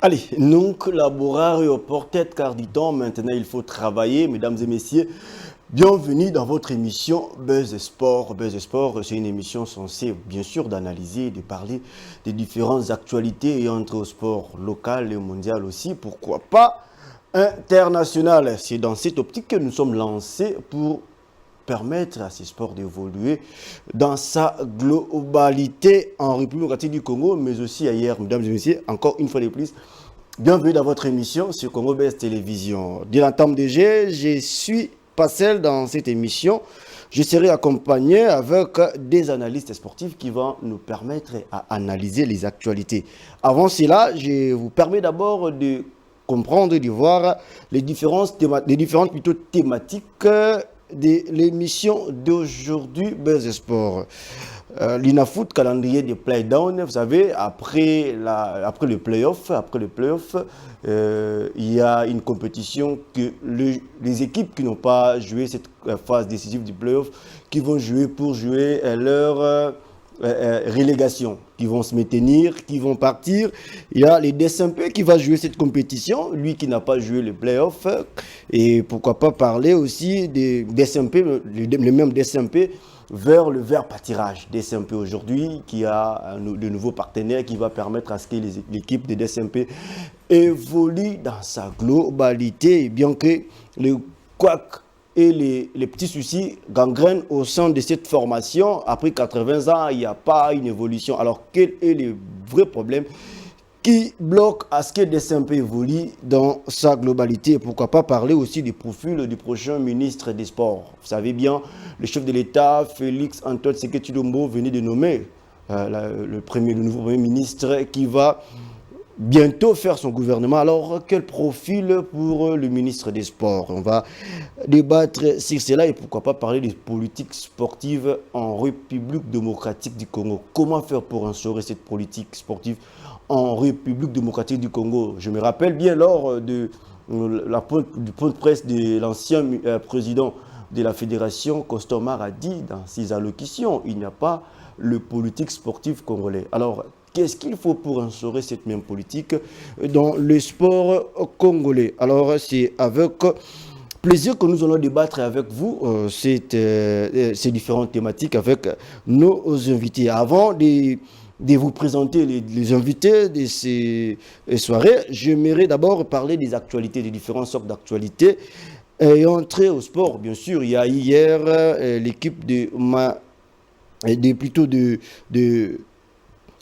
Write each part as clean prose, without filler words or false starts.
Allez, non collaborer au portrait car du temps, maintenant il faut travailler, mesdames et messieurs. Bienvenue dans votre émission Buzz Sport. Buzz Sport, c'est une émission censée bien sûr d'analyser, de parler des différentes actualités et entre au sport local et mondial aussi, pourquoi pas international. C'est dans cette optique que nous sommes lancés pour permettre à ces sports d'évoluer dans sa globalité en République démocratique du Congo, mais aussi ailleurs. Mesdames et messieurs, encore une fois de plus, bienvenue dans votre émission sur Congo Best Télévision. Dès l'entame de jeu, je suis pas seul dans cette émission. Je serai accompagné avec des analystes sportifs qui vont nous permettre à analyser les actualités. Avant cela, je vous permets d'abord de comprendre et de voir les différentes thématiques de l'émission d'aujourd'hui Buzz Sport. L'INAFOOT, calendrier des play-down, vous savez, après le play-off, il y a une compétition que les équipes qui n'ont pas joué cette phase décisive du play-off, qui vont jouer pour jouer leur relégation, qui vont se maintenir, qui vont partir. Il y a les DSMP qui va jouer cette compétition, lui qui n'a pas joué le play-off, et pourquoi pas parler aussi des DSMP, les mêmes DSMP, vers le vert pâturage. DSMP aujourd'hui qui a de nouveaux partenaires qui va permettre à ce que l'équipe de DSMP évolue dans sa globalité, bien que les couacs et les petits soucis gangrènent au sein de cette formation. Après 80 ans, il n'y a pas une évolution. Alors, quel est le vrai problème qui bloque à ce que DSMP évolue dans sa globalité? Attends, pas parler aussi du profil du prochain ministre des Sports. Vous savez bien, le chef de l'État, Félix Antoine Tshisekedi Tshilombo, venait de nommer le nouveau Premier ministre qui va bientôt faire son gouvernement. Alors, quel profil pour le ministre des Sports? On va débattre sur cela et pourquoi pas parler des politiques sportives en République démocratique du Congo. Comment faire pour instaurer cette politique sportive en République démocratique du Congo? Je me rappelle bien lors du point de presse de l'ancien président de la fédération, Costomar, a dit dans ses allocutions, il n'y a pas le politique sportif congolais. Alors, qu'est-ce qu'il faut pour instaurer cette même politique dans le sport congolais? Alors, c'est avec plaisir que nous allons débattre avec vous ces différentes thématiques avec nos invités. Avant de vous présenter les invités de ces soirées, j'aimerais d'abord parler des actualités, des différentes sortes d'actualités. Et entrer au sport, bien sûr, il y a hier l'équipe de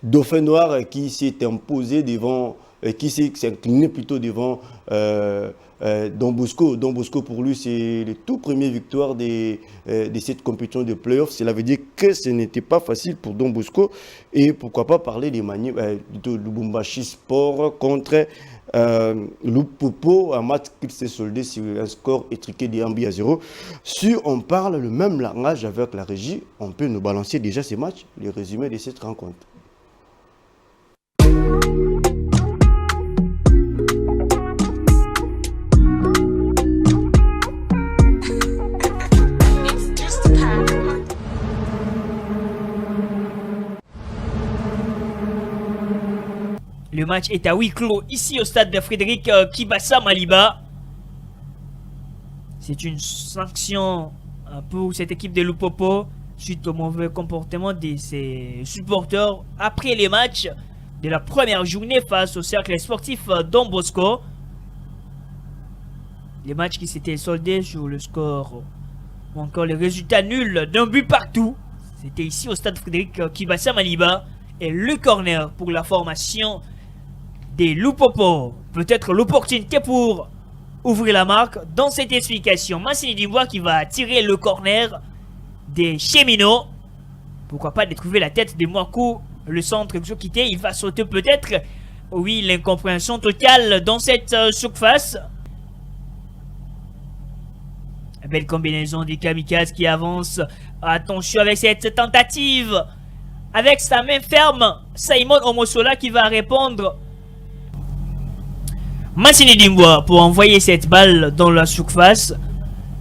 Dauphin Noir qui s'est imposé devant, qui s'est incliné plutôt devant Don Bosco. Don Bosco, pour lui, c'est le tout premier victoire de cette compétition de play-off. Cela veut dire que ce n'était pas facile pour Don Bosco. Et pourquoi pas parler des de Lubumbashi Sport contre Lupopo, un match qui s'est soldé sur un score étriqué de 1-0. Si on parle le même langage avec la régie, on peut nous balancer déjà ces matchs, les résumés de cette rencontre. Le match est à huis clos ici au stade de Frédéric Kibasa Maliba. C'est une sanction pour cette équipe de Lupopo suite au mauvais comportement de ses supporters après les matchs de la première journée face au cercle sportif Don Bosco. Les matchs qui s'étaient soldés sur le score ou encore les résultats nuls d'un but partout. C'était ici au stade Frédéric Kibasa Maliba. Et le corner pour la formation des Lupopo. Peut-être l'opportunité pour ouvrir la marque dans cette explication. Massini Dubois qui va tirer le corner des cheminots. Pourquoi pas de trouver la tête de Mwaku, le centre quitté. Il va sauter peut-être. Oui, l'incompréhension totale dans cette surface. Belle combinaison des kamikazes qui avance. Attention avec cette tentative. Avec sa main ferme, Simon Omosola qui va répondre. Massini Dimboa pour envoyer cette balle dans la surface.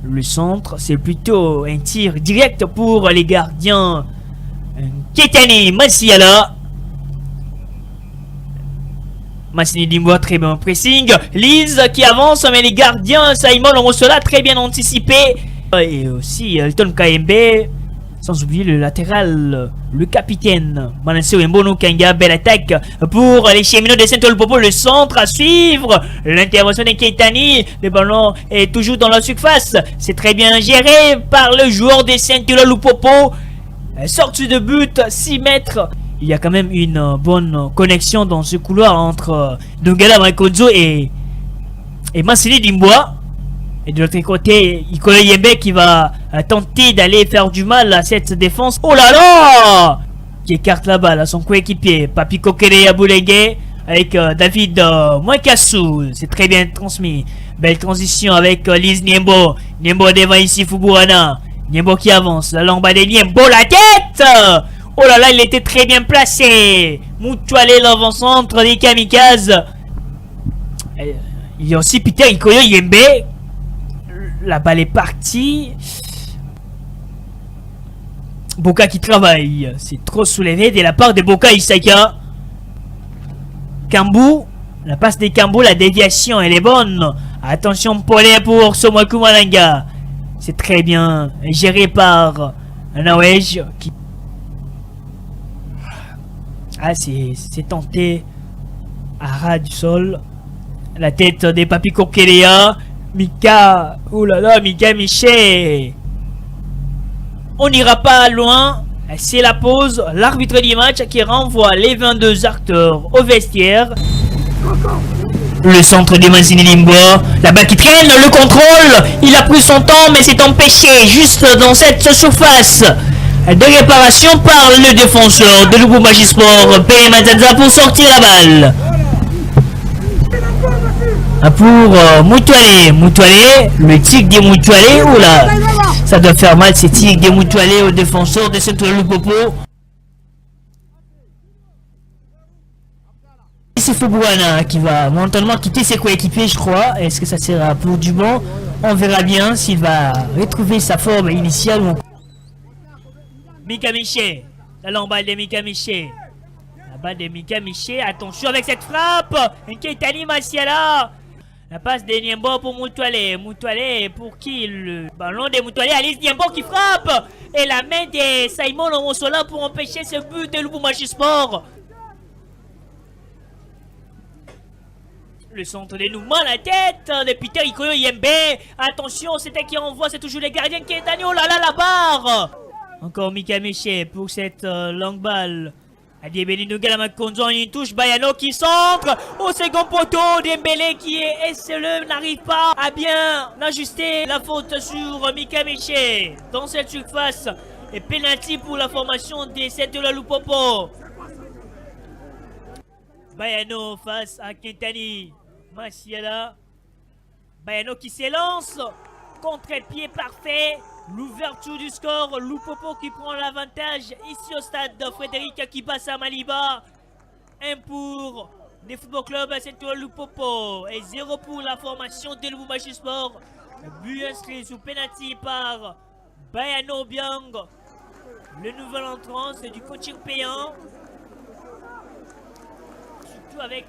Le centre, c'est plutôt un tir direct pour les gardiens. Ketani Masiala. Massini Dimboa, très bon pressing. Lise qui avance, mais les gardiens, Simon Omosola, très bien anticipé. Et aussi Elton Kaembe, sans oublier le latéral, le capitaine Manasseh Mbono Kanga. Belle attaque pour les cheminots de Saint-Olupopo. Le centre à suivre, l'intervention de Keitani. Le ballon est toujours dans la surface. C'est très bien géré par le joueur de Saint-Olupopo. Sortie de but, 6 mètres. Il y a quand même une bonne connexion dans ce couloir entre Dongala Makonzo et Massini Dimboa. Et de l'autre côté, Ikola Yembe qui va tenter d'aller faire du mal à cette défense. Oh là là! Qui écarte la balle à son coéquipier, Papi Kokere Aboulengue, avec David Mwakasu. C'est très bien transmis. Belle transition avec Lise Niembo. Niembo devant ici Fuburana. Niembo qui avance. La langue de Niembo, la tête! Oh là là, il était très bien placé. Mutuale, l'avant-centre des kamikazes. Il y a aussi Peter Ikoyo Yembe. La balle est partie. Boka qui travaille. C'est trop soulevé de la part de Boka Isaka. Kambu. La passe des Kambu, la déviation, elle est bonne. Attention, Paulet pour Somoku Malanga. C'est très bien géré par Nawej qui... Ah, c'est tenté à ras du sol. La tête des Papi Kokelea. Mika, oh là là, Mika Miché. On n'ira pas loin. C'est la pause. L'arbitre du match qui renvoie les 22 acteurs au vestiaire. Le centre de Massini Dimboa. La balle qui traîne, le contrôle. Il a pris son temps, mais c'est empêché juste dans cette surface de réparation par le défenseur de Lubumbashi Sport, P. Matanza, pour sortir la balle. Pour Mutuale, le tic des Mutuale, oula, ça doit faire mal ces tics des Mutuale au défenseur de Saint-Olupopo. C'est Fubuana qui va momentanément quitter ses coéquipiers, je crois. Est-ce que ça sera pour du bon? On verra bien s'il va retrouver sa forme initiale ou... Mika Miché, la lamballe de Mika Miché. La balle de Mika Miché, attention avec cette frappe. Keitani Masiala. La passe de Niembo pour Mutuale. Mutuale pour qui? Le ballon de Mutuale. Alice Niembo qui frappe. Et la main de Simon Omosola pour empêcher ce but de Lubumbashi Sport. Le centre de Nouma, la tête de Peter Ikoyo Yembe. Attention, c'était qui envoie, c'est toujours les gardiens qui est oh là là, la barre. Encore Mika Miché pour cette longue balle. Adiebeli Nugala Makonzo, une touche. Bayano qui centre au second poteau. Dembélé qui est SLE n'arrive pas à bien ajuster la faute sur Mika Miché dans cette surface. Et penalty pour la formation des Saint-Olupopo. Bayano face à Keitani Masiala. Bayano qui s'élance. Contre-pied parfait. L'ouverture du score. Lupopo qui prend l'avantage ici au stade de Frédéric Akibassa Maliba. 1 pour les Football Club à Saint-Olupopo et 0 pour la formation de Lubumbashi Sport. But inscrit sous penalty par Bayano Biang. Le nouvel entrant, c'est du coaching payant. Surtout avec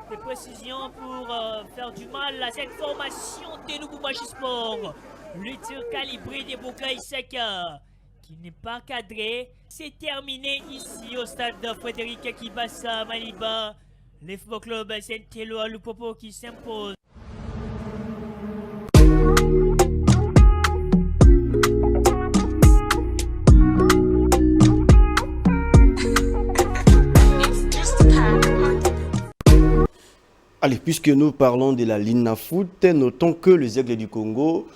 des précisions pour faire du mal à cette formation de Lubumbashi Sport. Le tir calibré de Boka Isaka qui n'est pas cadré. C'est terminé ici au stade de Frédéric Akibassa Maliba. Les Football Club Saint-Olupopo qui s'impose. Allez, puisque nous parlons de la Lina Foot, notons que le Aigle du Congo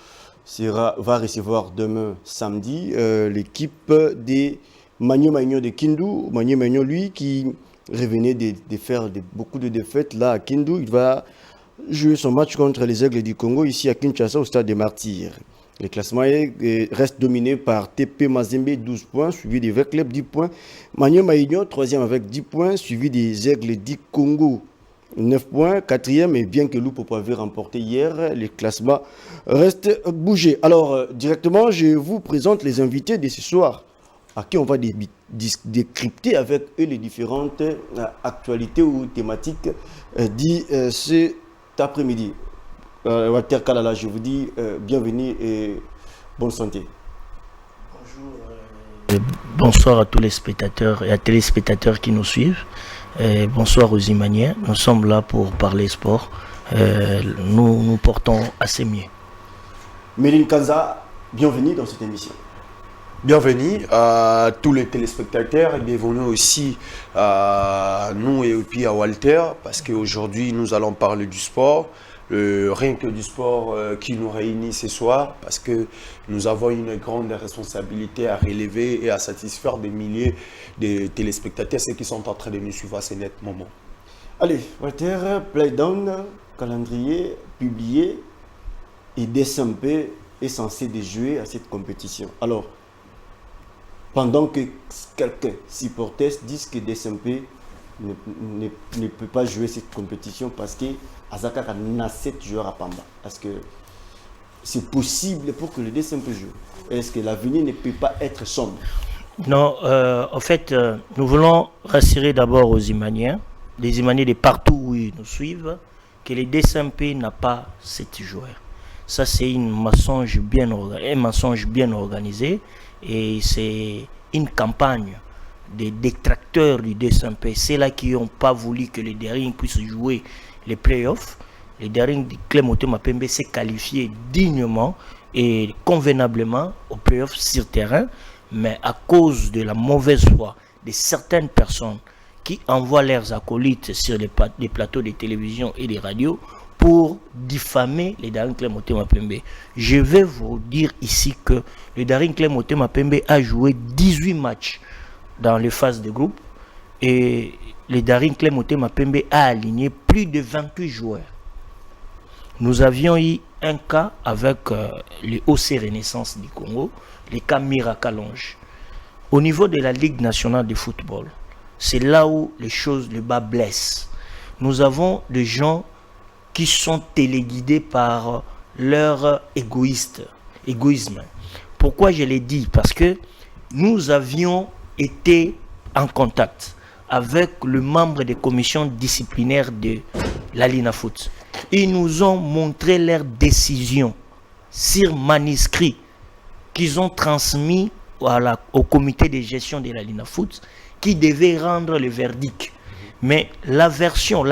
va recevoir demain samedi l'équipe des Magno Magno de Kindu. Magno Magno, lui, qui revenait de faire beaucoup de défaites là à Kindu, il va jouer son match contre les Aigles du Congo ici à Kinshasa au stade des Martyrs. Le classement reste dominé par TP Mazembe 12 points, suivi des Vecleb 10 points. Magno Magno, 3e avec 10 points, suivi des Aigles du Congo 9 points, 4e, et bien que Lupopo avait remporté hier, le classement reste bougé. Alors, directement, je vous présente les invités de ce soir. à qui on va décrypter avec eux les différentes actualités ou thématiques dit cet après-midi. Walter Kalala, je vous dis bienvenue et bonne santé. Bonjour. Bonsoir à tous les spectateurs et à téléspectateurs qui nous suivent. Bonsoir aux Imaniens. Nous sommes là pour parler sport. Nous nous portons assez mieux. Méline Kanza, bienvenue dans cette émission. Bienvenue à tous les téléspectateurs et bienvenue aussi à nous et puis à Walter parce qu'aujourd'hui nous allons parler du sport. Rien que du sport qui nous réunit ce soir parce que nous avons une grande responsabilité à relever et à satisfaire des milliers de téléspectateurs, ceux qui sont en train de nous suivre à ce net moment. Allez, Walter, Playdown, calendrier publié et DSMP est censé déjouer à cette compétition. Alors, pendant que quelques supporters disent que DSMP ne peut pas jouer cette compétition parce que Azaka a 7 joueurs à Pamba. Est-ce que c'est possible pour que le DSMP joue? Est-ce que l'avenir ne peut pas être sombre? Non, en fait, nous voulons rassurer d'abord aux Imaniens, les Imaniens de partout où ils nous suivent, que le DSMP n'a pas 7 joueurs. Ça, c'est un mensonge bien organisé et c'est une campagne des détracteurs du DSMP. C'est là qui n'ont pas voulu que les Daring puissent jouer les playoffs. Les Daring de Clémoté Mapembe s'est qualifié dignement et convenablement aux playoffs sur terrain, mais à cause de la mauvaise foi de certaines personnes qui envoient leurs acolytes sur les plateaux de télévision et de radio pour diffamer les Daring Clémoté Mapembe. Je vais vous dire ici que le Daring Clémoté Mapembe a joué 18 matchs dans les phases de groupe et le Daring Clémoté Mapembe a aligné plus de 28 joueurs. Nous avions eu un cas avec le OC Renaissance du Congo, le cas Mirakalonge. Au niveau de la Ligue nationale de football, c'est là où les choses, le bas blessent. Nous avons des gens qui sont téléguidés par leur égoïsme. Pourquoi je l'ai dit? Parce que nous avions été en contact avec le membre des commissions disciplinaires de la Linafoot. Ils nous ont montré leurs décisions sur manuscrits qu'ils ont transmis au comité de gestion de la Linafoot qui devait rendre le verdict. Mais la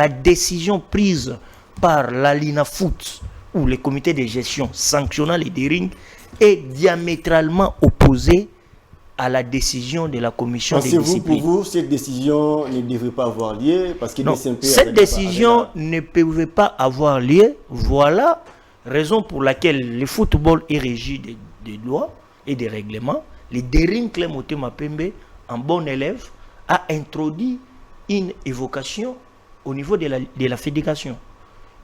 décision prise par la Linafoot ou le comité de gestion sanctionnant les Daring est diamétralement opposée à la décision de la commission de discipline. Pour vous, cette décision ne devrait pas avoir lieu parce que non, cette décision ne pouvait pas avoir lieu. Voilà raison pour laquelle le football est régi des lois et des règlements. Le Daring Clémoté Mapembe, en bon élève, a introduit une évocation au niveau de la fédération.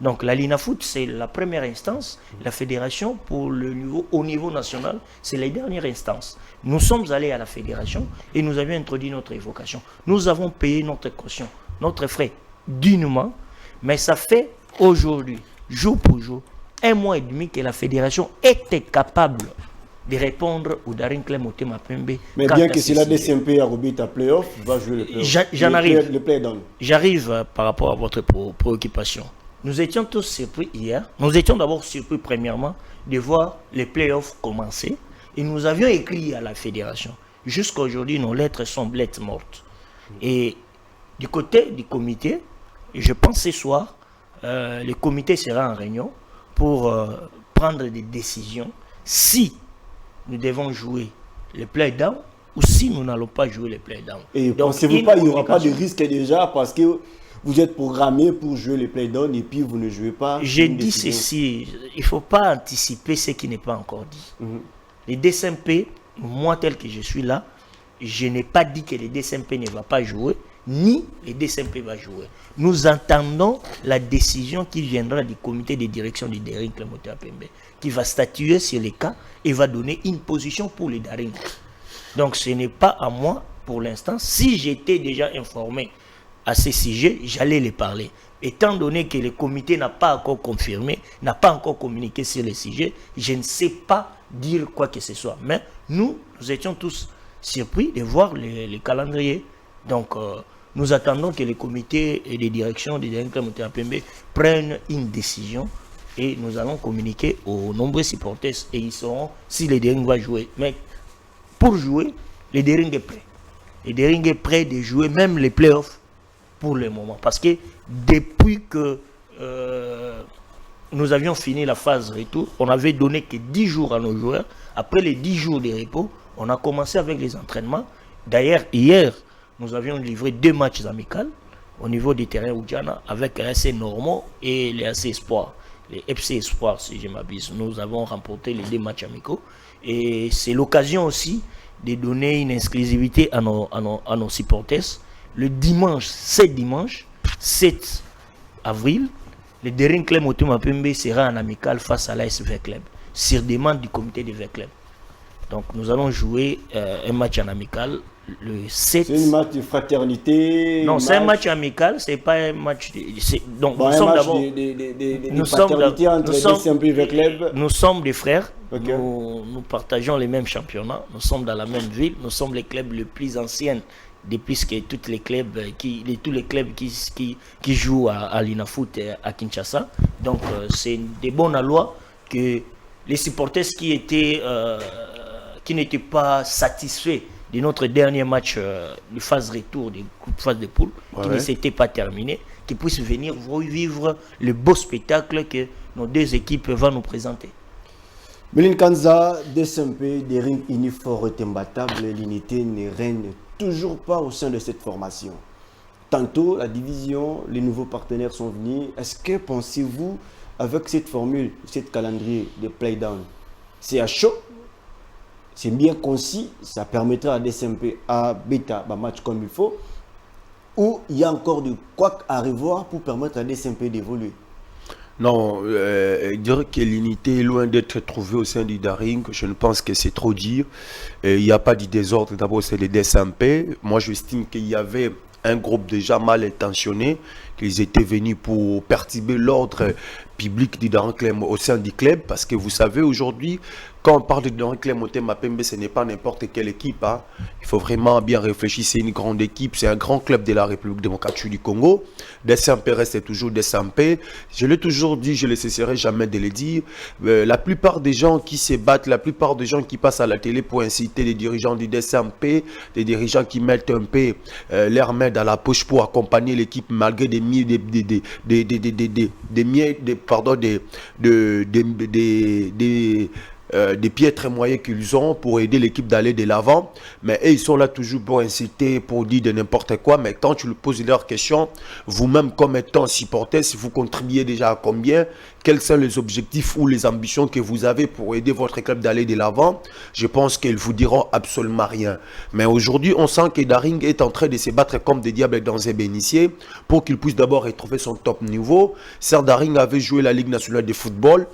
Donc la Linafoot, c'est la première instance. La fédération, au niveau national, c'est la dernière instance. Nous sommes allés à la fédération et nous avions introduit notre évocation. Nous avons payé notre caution, notre frais dignement, mais ça fait aujourd'hui, jour pour jour, 1 mois et demi que la fédération était capable de répondre au Daring Clémoté Mapembe. Mais bien que si la DSMP a remis à playoff, va jouer le playoff. J'en arrive. Le play-down. J'arrive par rapport à votre préoccupation. Nous étions tous surpris hier. Nous étions d'abord surpris premièrement de voir les playoffs commencer. Et nous avions écrit à la fédération. Jusqu'à aujourd'hui, nos lettres semblent être mortes. Et du côté du comité, je pense ce soir, le comité sera en réunion pour prendre des décisions si nous devons jouer le play-down ou si nous n'allons pas jouer le play-down. Et pensez-vous pas qu'il n'y aura pas de risque déjà parce que vous êtes programmé pour jouer les play-down et puis vous ne jouez pas? J'ai dit ceci, il ne faut pas anticiper ce qui n'est pas encore dit. Les DSMP, moi tel que je suis là, je n'ai pas dit que les DSMP ne va pas jouer, ni les DSMP va jouer. Nous entendons la décision qui viendra du comité de direction du Daring Clémoté Mapembe, qui va statuer sur les cas et va donner une position pour les Daring. Donc ce n'est pas à moi pour l'instant. Si j'étais déjà informé à ces sujets, j'allais les parler. Étant donné que le comité n'a pas encore confirmé, n'a pas encore communiqué sur les sujets, je ne sais pas dire quoi que ce soit. Mais nous étions tous surpris de voir les calendriers. Donc, nous attendons que les comités et les directions des Daring Club Motema Pembe prennent une décision et nous allons communiquer aux nombreux supporters et ils sauront si les Daring va jouer. Mais pour jouer, les Daring est prêt. Les Daring est prêt de jouer même les playoffs pour le moment. Parce que depuis que nous avions fini la phase retour, on avait donné que 10 jours à nos joueurs. Après les 10 jours de repos, on a commencé avec les entraînements. D'ailleurs, hier, nous avions livré 2 matchs amicaux au niveau des terrains Oudjana avec les AC Normaux et les AC Espoir. Les FC Espoir, si je m'abuse. Nous avons remporté les 2 matchs amicaux. Et c'est l'occasion aussi de donner une exclusivité à nos supporters. Le dimanche, 7 avril, le Daring Club Motema Pembe sera en amical face à l'AS Vert Club, sur demande du comité de Vert Club. Donc nous allons jouer un match en amical le 7. C'est un match de fraternité. Non, c'est un match amical, c'est pas un match. Donc bon, nous sommes d'abord. Nous sommes des frères. Okay. Nous partageons les mêmes championnats. Nous sommes dans la même ville. Nous sommes les clubs les plus anciens depuis que tous les clubs qui jouent à l'INAFOOT à Kinshasa. Donc c'est des bonnes lois que les supporters qui n'étaient pas satisfaits de notre dernier match de phase retour, de phase de poule, qui ne s'était pas terminé, qui puissent venir vivre le beau spectacle que nos 2 équipes vont nous présenter. Méline Kanza, DSMP, Daring unis fort est imbattable, l'unité ne règne toujours pas au sein de cette formation. Tantôt, la division, les nouveaux partenaires sont venus. Est-ce que pensez-vous, avec cette formule, cette calendrier de play-down, c'est à chaud, c'est bien concis, ça permettra à DSMP à Beta un match comme il faut, ou il y a encore de quoi à revoir pour permettre à DSMP d'évoluer? Non, dire que l'unité est loin d'être trouvée au sein du Daring, je ne pense que c'est trop dire. Il n'y a pas de désordre, d'abord c'est les DSMP. Moi j'estime qu'il y avait un groupe déjà mal intentionné, qu'ils étaient venus pour perturber l'ordre public du Daring Club au sein du club, parce que vous savez aujourd'hui, quand on parle de Daring Club Motema Pembe, ce n'est pas n'importe quelle équipe. Hein. Il faut vraiment bien réfléchir, c'est une grande équipe, c'est un grand club de la République démocratique du Congo. DSMP reste toujours DSMP. Je l'ai toujours dit, je ne cesserai jamais de le dire. La plupart des gens qui se battent, la plupart des gens qui passent à la télé pour inciter les dirigeants du DSMP, des dirigeants qui mettent un peu leur main dans la poche pour accompagner l'équipe malgré des piètres moyens qu'ils ont pour aider l'équipe d'aller de l'avant, mais eux, ils sont là toujours pour inciter, pour dire de n'importe quoi. Mais quand tu leur poses leurs questions, vous-même comme étant supporter, si vous contribuez déjà à combien, quels sont les objectifs ou les ambitions que vous avez pour aider votre club d'aller de l'avant, je pense qu'ils vous diront absolument rien. Mais aujourd'hui, on sent que Daring est en train de se battre comme des diables dans un bénitier pour qu'il puisse d'abord retrouver son top niveau. Certes, Daring avait joué la Ligue nationale de football,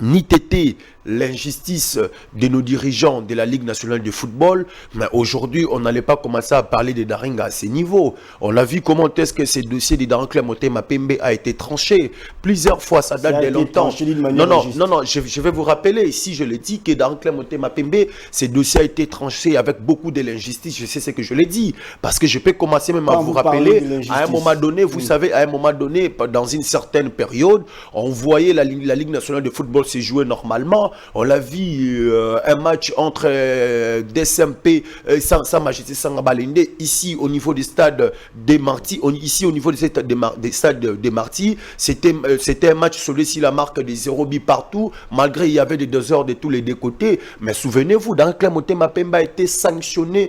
ni tété l'injustice de nos dirigeants de la Ligue nationale de football, mais aujourd'hui, on n'allait pas commencer à parler de Daring à ces niveaux. On a vu comment est-ce que ce dossier de Daring Club Motema Pembe a été tranché. Plusieurs fois, ça date de longtemps. Non, je vais vous rappeler, ici je l'ai dit, que Daring Club Motema Pembe, ce dossier a été tranché avec beaucoup de l'injustice. Je sais ce que je l'ai dit, parce que je peux commencer même à vous rappeler, à un moment donné, vous savez, à un moment donné, dans une certaine période, on voyait la Ligue nationale de football se jouer normalement. On l'a vu, un match entre DSMP, Sans Majesté Sangabalende, ici au niveau du stade des Marty, ici au niveau des stades des Marty, c'était un match soldé sur la marque des 0 buts partout, malgré il y avait des 2 heures de tous les deux côtés. Mais souvenez-vous, Daring Club Motema Pembe a été sanctionné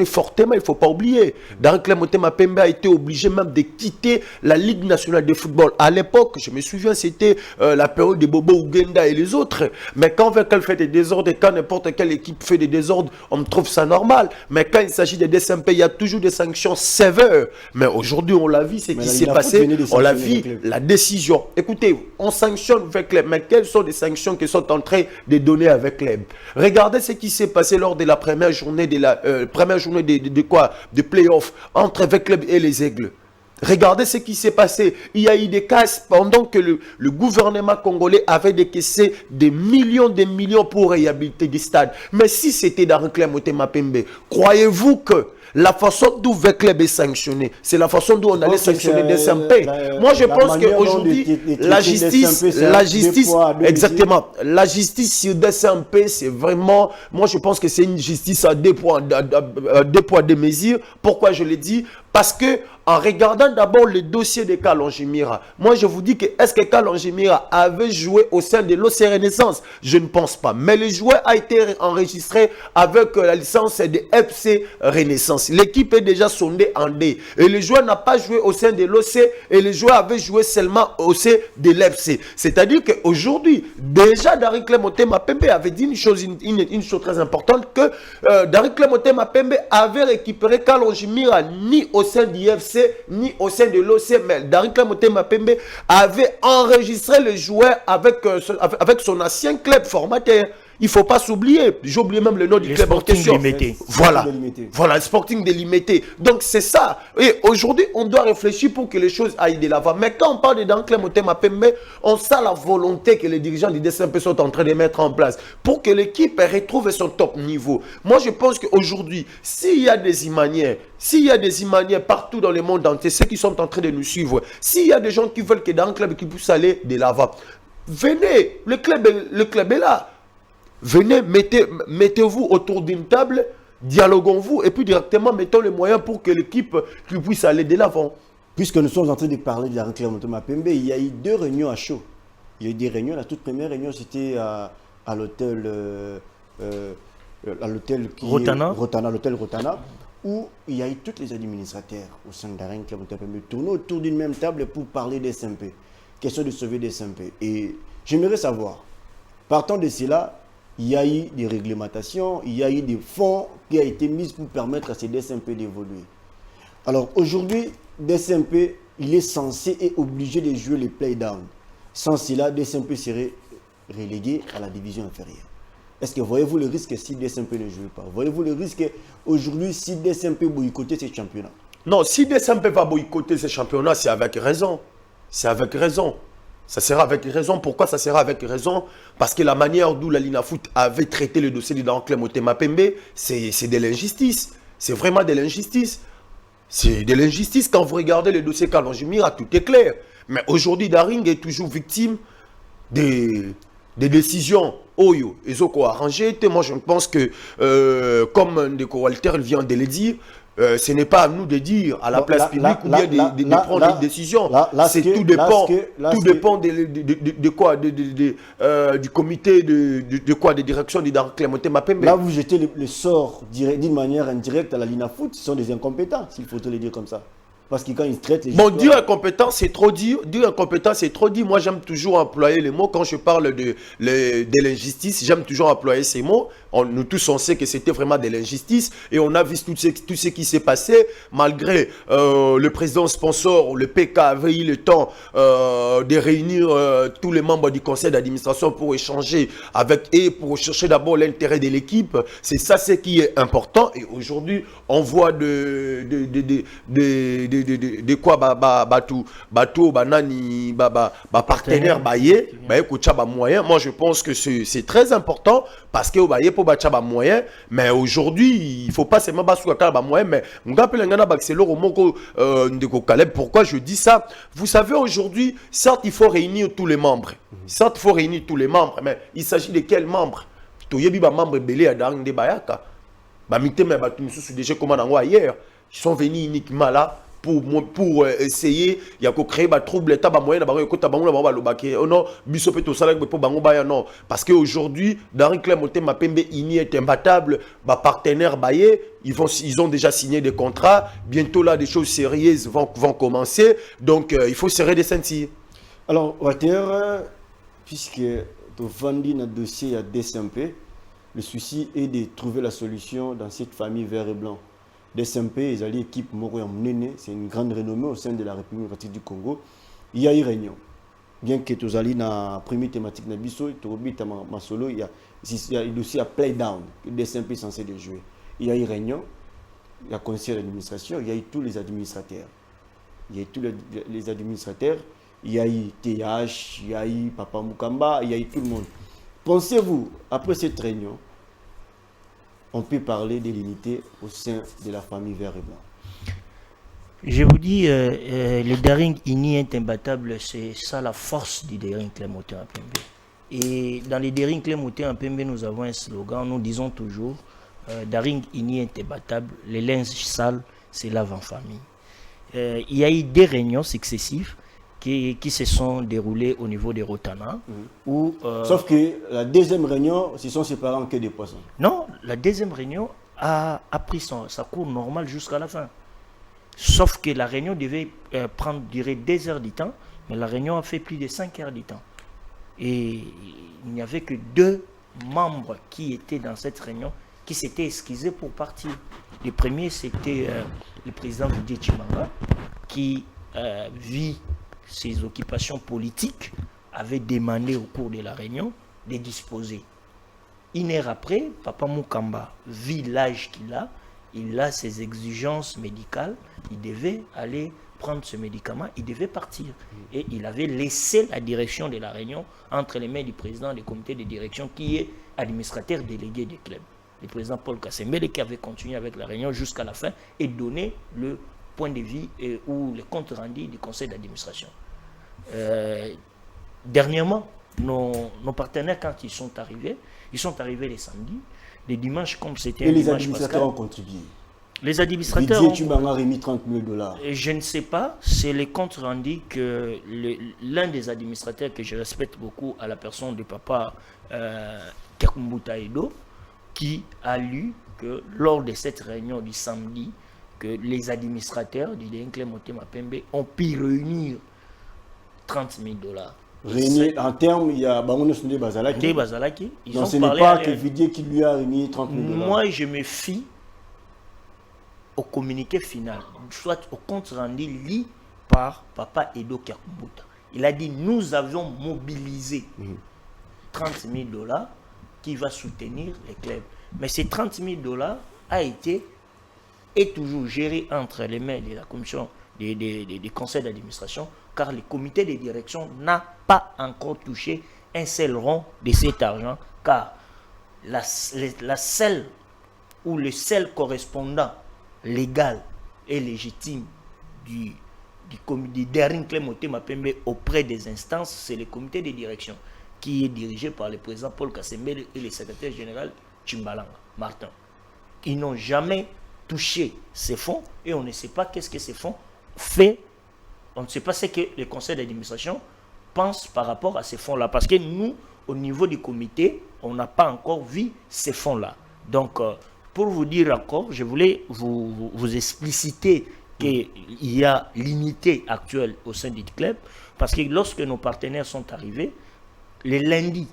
fortement, il ne faut pas oublier. Daring Club Motema Pembe a été obligé même de quitter la Ligue nationale de football. À l'époque, je me souviens, c'était la période de Bobo Ugenda et les autres. Mais quand quelqu'un fait des désordres et quand n'importe quelle équipe fait des désordres, on trouve ça normal. Mais quand il s'agit de DSMP, il y a toujours des sanctions sévères. Mais aujourd'hui, on l'a vu, ce qui s'est passé. On l'a vu, la décision. Écoutez, on sanctionne avec club, mais quelles sont les sanctions qui sont en train de donner avec club? Regardez ce qui s'est passé lors de la première journée de play-off entre avec club et les Aigles. Regardez ce qui s'est passé. Il y a eu des cas pendant que le gouvernement congolais avait décaissé des millions pour réhabiliter des stades. Mais si c'était Darin-Claire Motema Pembe, croyez-vous que la façon dont le club est sanctionné, c'est la façon dont on allait sanctionner des SMP. Moi, je pense qu'aujourd'hui, la justice, exactement, la justice sur des SMP, c'est vraiment, moi, je pense que c'est une justice à deux poids, deux mesures. Pourquoi je le dis? Parce que en regardant d'abord le dossier de Kalonji-Mira, moi je vous dis que est-ce que Kalonji-Mira avait joué au sein de l'OC Renaissance? Je ne pense pas. Mais le joueur a été enregistré avec la licence de FC Renaissance. L'équipe est déjà sondée en D. Et le joueur n'a pas joué au sein de l'OC et le joueur avait joué seulement au sein de l'FC. C'est-à-dire qu'aujourd'hui, déjà Darin-Claire Motema Pembe avait dit une chose très importante, que Darin-Claire Motema Pembe avait récupéré Kalonji-Mira ni au sein du FC ni au sein de l'OC, mais Darin-Claire Motema Pembe avait enregistré le joueur avec son ancien club formateur. Il ne faut pas s'oublier. J'ai oublié même le nom du club en question. Voilà. Voilà, le Sporting délimité. Donc c'est ça. Et aujourd'hui, on doit réfléchir pour que les choses aillent de l'avant. Mais quand on parle de Darin-Claire Motema Pembe, on sent la volonté que les dirigeants du DSMP sont en train de mettre en place pour que l'équipe retrouve son top niveau. Moi, je pense qu'aujourd'hui, s'il y a des Imaniens, partout dans le monde entier, ceux qui sont en train de nous suivre, s'il y a des gens qui veulent que Darin-Claire puisse aller de l'avant, venez, le club est là. Venez, mettez-vous autour d'une table, dialoguons-vous et puis directement mettons les moyens pour que l'équipe puisse aller de l'avant. Puisque nous sommes en train de parler de Darin-Claire Motema Pembe, il y a eu 2 réunions à chaud. Il y a eu des réunions. La toute première réunion, c'était à l'hôtel Rotana, où il y a eu tous les administrateurs au sein de Darin-Claire Motema Pembe tourner autour d'une même table pour parler des SMP. Question de sauver des SMP. Et j'aimerais savoir, partant de cela, il y a eu des réglementations, il y a eu des fonds qui ont été mis pour permettre à ces DSMP d'évoluer. Alors aujourd'hui, DSMP, il est censé et obligé de jouer les play-down. Sans cela, DSMP serait relégué à la division inférieure. Est-ce que voyez-vous le risque si DSMP ne joue pas? Voyez-vous le risque aujourd'hui si DSMP boycottait ces championnats? Non, si DSMP va boycotter ces championnats, c'est avec raison. C'est avec raison. Ça sera avec raison. Pourquoi ça sera avec raison? Parce que la manière dont la Linafoot avait traité le dossier de Darin-Claire Motema Pembe, c'est de l'injustice. C'est vraiment de l'injustice. C'est de l'injustice. Quand vous regardez le dossier Kalonji-Mira, tout est clair. Mais aujourd'hui, Daring est toujours victime des décisions Oyo et Zoko arrangées. Moi, je pense que, comme Ndeko Walter vient de le dire, ce n'est pas à nous de dire à la place publique ou bien de prendre une décision. Tout dépend de quoi, du comité de direction de Darin-Claire Motema Pembe. Là, vous jetez le sort d'une manière indirecte à la Linafoot. Ce sont des incompétents, s'il faut te le dire comme ça. Parce que quand ils traitent les bon, dire incompétent, c'est trop dire. Dire incompétent, c'est trop dire. Moi, j'aime toujours employer les mots. Quand je parle de l'injustice, j'aime toujours employer ces mots. Nous tous, on sait que c'était vraiment de l'injustice. Et on a vu tout ce qui s'est passé. Malgré le président sponsor, le PK avait eu le temps de réunir tous les membres du conseil d'administration pour échanger avec eux, pour chercher d'abord l'intérêt de l'équipe. C'est ça, ce qui est important. Et aujourd'hui, on voit de quoi bateau banani partenaire baye moyen. Moi je pense que c'est très important parce que baye pour batchaba moyen, mais aujourd'hui il faut pas seulement basou ba moyen, mais ngapela ngana baxelo romoko ndeko Caleb. Pourquoi je dis ça? Vous savez, aujourd'hui, certes il faut réunir tous les membres, mais il s'agit de quels membres? Toyebi ba membre belé à Daring de Bayaka ba miteme ba tout sous déjà comme dans hier. Ils sont venus uniquement là pour essayer il y a créer ba trouble ta ba moyen na ba ko ta ba ngula ba lobake non biso pe to sala pour bango ba non parce que aujourd'hui Darin-Claire Motema Pembe ini est imbattable, ba partenaire baye ils ont déjà signé des contrats, bientôt là des choses sérieuses vont commencer, donc il faut serrer des ceintures. Alors Walter, puisque tu vendis notre dossier à DSMP, le souci est de trouver la solution dans cette famille vert et blanc. DSMP, ils allaient équipe Moroyam Nene, c'est une grande renommée au sein de la République démocratique du Congo. Il y a eu réunion. Bien que tu allais dans la première thématique de Bisso, tu as ma solo, il y a aussi un play down que DSMP est censé de jouer. Il y a eu réunion, il y a conseil d'administration, il y a eu tous les administrateurs. il y a eu tous les administrateurs, il y a eu TH, il y a eu Papa Mukamba, il y a eu tout le monde. Pensez-vous, après cette réunion, on peut parler de l'unité au sein de la famille vert et blanc? Je vous dis, le Daring Ini est imbattable, c'est ça la force du Daring Clémotin à Pembe. Et dans les Daring Clémotin à Pembe, nous avons un slogan, nous disons toujours, Daring Ini est imbattable, les linges sales, c'est lave en famille. Il y a eu des réunions successives qui se sont déroulées au niveau des Rotana. Sauf que la deuxième réunion, se sont séparés en queue de poisson. Non, la deuxième réunion a pris sa cours normale jusqu'à la fin. Sauf que la réunion devait durer 2 heures du temps, mais la réunion a fait plus de 5 heures du temps. Et il n'y avait que 2 membres qui étaient dans cette réunion qui s'étaient excusés pour partir. Le premier, c'était le président Didier Chimanga, qui vit ses occupations politiques, avait demandé au cours de la réunion de disposer. 1 heure après, Papa Mukamba vit l'âge qu'il a, il a ses exigences médicales, il devait aller prendre ce médicament, il devait partir. Et il avait laissé la direction de la réunion entre les mains du président du comité de direction qui est administrateur délégué du club. Le président Paul Kassembele qui avait continué avec la réunion jusqu'à la fin et donné le point de vue ou le compte rendu du conseil d'administration. Dernièrement, nos partenaires, quand ils sont arrivés les samedis, les dimanches, comme c'était un dimanche pascal. Et les administrateurs ont contribué. Les administrateurs Didier Chimanga a remis 30 000 $. Je ne sais pas, c'est le compte rendu que l'un des administrateurs que je respecte beaucoup à la personne de Papa Kakumbuta Edo, qui a lu que lors de cette réunion du samedi, que les administrateurs du DNC Motema Pembe ont pu réunir 30 000 $. Réunir en termes, il y a Bangono Sunde Bazalaki. Donc ce n'est pas que Vidier qui lui a remis 30 000 $. Moi, je me fie au communiqué final, soit au compte rendu lu par Papa Edo Kakumbuta. Il a dit, nous avions mobilisé 30 000 $ qui va soutenir les clubs. Mais ces 30 000 $ a été et toujours géré entre les mains de la commission des conseils d'administration, car le comité de direction n'a pas encore touché un seul rond de cet argent, car la seule ou le seul correspondant légal et légitime du Daring Motema Pembe auprès des instances, c'est le comité de direction qui est dirigé par le président Paul Kassembele et le secrétaire général Chimbalanga Martin. Ils n'ont jamais touché ces fonds et on ne sait pas qu'est-ce que ces fonds fait. On ne sait pas ce que le conseil d'administration pense par rapport à ces fonds-là. Parce que nous, au niveau du comité, on n'a pas encore vu ces fonds-là. Donc, pour vous dire encore, je voulais vous expliciter qu'il y a l'unité actuelle au sein du club. Parce que lorsque nos partenaires sont arrivés, le lundi,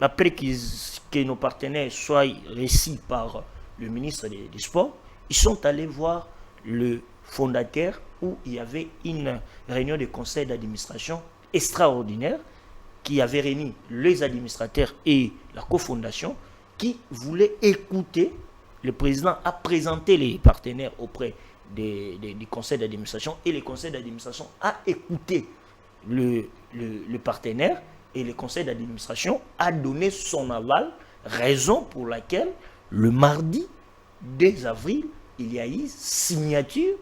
après que nos partenaires soient reçus par le ministre des Sports, ils sont allés voir le fondateur où il y avait une réunion de conseil d'administration extraordinaire qui avait réuni les administrateurs et la cofondation qui voulaient écouter. Le président a présenté les partenaires auprès du conseil d'administration et le conseil d'administration a écouté le partenaire et le conseil d'administration a donné son aval, raison pour laquelle le mardi 2 avril, il y a eu signature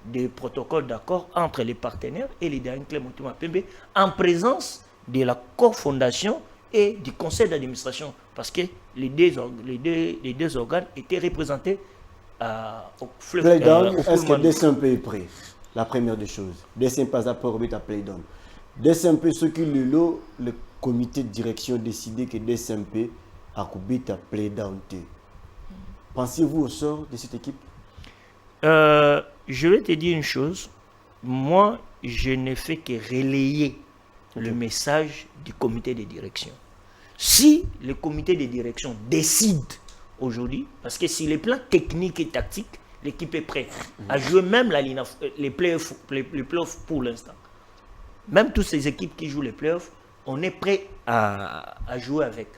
des protocoles d'accord entre les partenaires et les Daring Motema Pembe en présence de la cofondation et du conseil d'administration parce que les deux organes étaient représentés au fleuve. Est-ce que DSMP est prêt? La première des choses. DSMP pas à Playdown. DSMP, ce qui le comité de direction a décidé que DSMP a coupé à Playdown. Pensez-vous au sort de cette équipe? Je vais te dire une chose. Moi, je ne fais que relayer le message du comité de direction. Si le comité de direction décide aujourd'hui, parce que si les plans techniques et tactiques, l'équipe est prête à jouer même les playoffs pour l'instant. Même toutes ces équipes qui jouent les playoffs, on est prêt à jouer avec.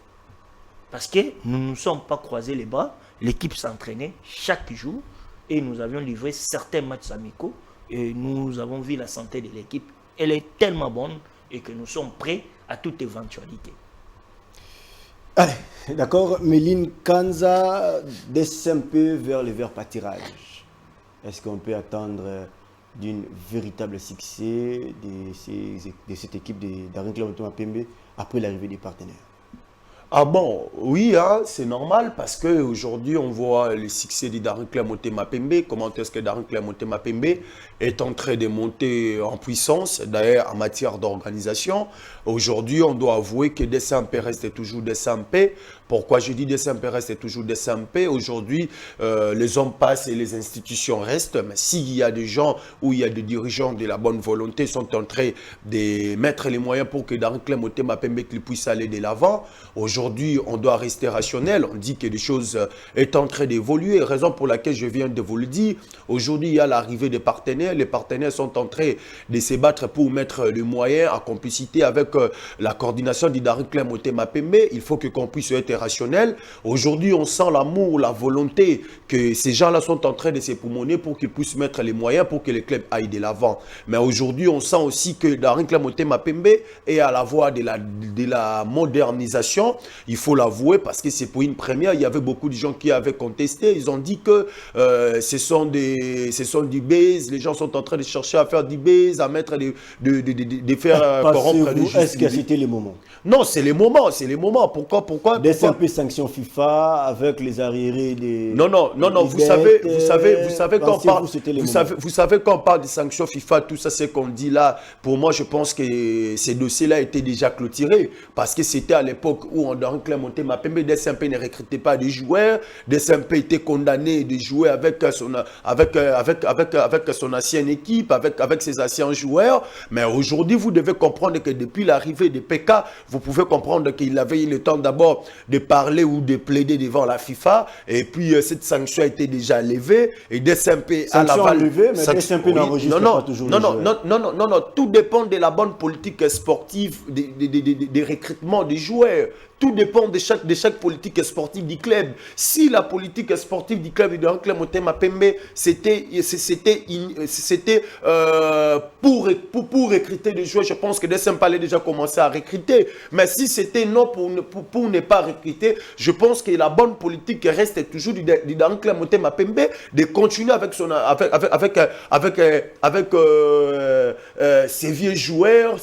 Parce que nous ne nous sommes pas croisés les bras, l'équipe s'entraînait chaque jour et nous avions livré certains matchs amicaux Et nous avons vu la santé de l'équipe. Elle est tellement bonne et que nous sommes prêts à toute éventualité. Allez, d'accord. Méline Kanza, descend un peu vers le vert pâturage. Est-ce qu'on peut attendre d'un véritable succès de cette équipe d'Arin Club Motema Pembe après l'arrivée des partenaires? Ah bon, oui, hein, c'est normal parce qu'aujourd'hui, on voit le succès de Daring Club Motema Pembe. Comment est-ce que Daring Club Motema Pembe est en train de monter en puissance, d'ailleurs en matière d'organisation. Aujourd'hui, on doit avouer que DSMP reste toujours DSMP. Pourquoi je dis DSMP reste toujours DSMP? Aujourd'hui, les hommes passent et les institutions restent. Mais s'il y a des gens ou il y a des dirigeants de la bonne volonté sont en train de mettre les moyens pour que Daring Club Motema Pembe puisse aller de l'avant, aujourd'hui, on doit rester rationnel. On dit que des choses est en train d'évoluer. Raison pour laquelle je viens de vous le dire. Aujourd'hui, il y a l'arrivée des partenaires. Les partenaires sont en train de se battre pour mettre les moyens en complicité avec la coordination du Daring Club Motema Pembe. Il faut qu'on puisse être rationnel. Aujourd'hui, on sent l'amour, la volonté que ces gens-là sont en train de se poumonner pour qu'ils puissent mettre les moyens pour que les clubs aillent de l'avant. Mais aujourd'hui, on sent aussi que Daring Club Motema Pembe est à la voie de la modernisation. Il faut l'avouer parce que c'est pour une première. Il y avait beaucoup de gens qui avaient contesté. Ils ont dit que ce sont du base. Les gens sont en train de chercher à faire du base, à mettre de faire corrompre les justices. Est-ce que c'était le moment? Non, c'est les moments. Pourquoi Des simples sanctions FIFA avec les arriérés des. Non. Vous savez quand on parle des sanctions FIFA, tout ça, c'est qu'on dit là. Pour moi, je pense que ces dossiers-là étaient déjà clôturés parce que c'était à l'époque où on Daring Club Motema Pembe, DSMP ne recrutait pas des joueurs. DSMP était condamné de jouer avec son ancienne équipe, avec ses anciens joueurs. Mais aujourd'hui, vous devez comprendre que depuis l'arrivée de PK, vous pouvez comprendre qu'il avait eu le temps d'abord de parler ou de plaider devant la FIFA. Et puis, cette sanction a été déjà levée. Et DSMP à l'aval. Levée, mais DSMP n'enregistre pas toujours. Non. Tout dépend de la bonne politique sportive, des recrutements des joueurs. Tout dépend de chaque politique sportive du club. Si la politique sportive du club de Daring Club Motema Pembe, c'était pour recruter des joueurs, je pense que DSMP allait déjà commencer à recruter. Mais si c'était non pour ne pas recruter, je pense que la bonne politique reste toujours du Daring Club Motema Pembe de continuer avec ces vieux joueurs,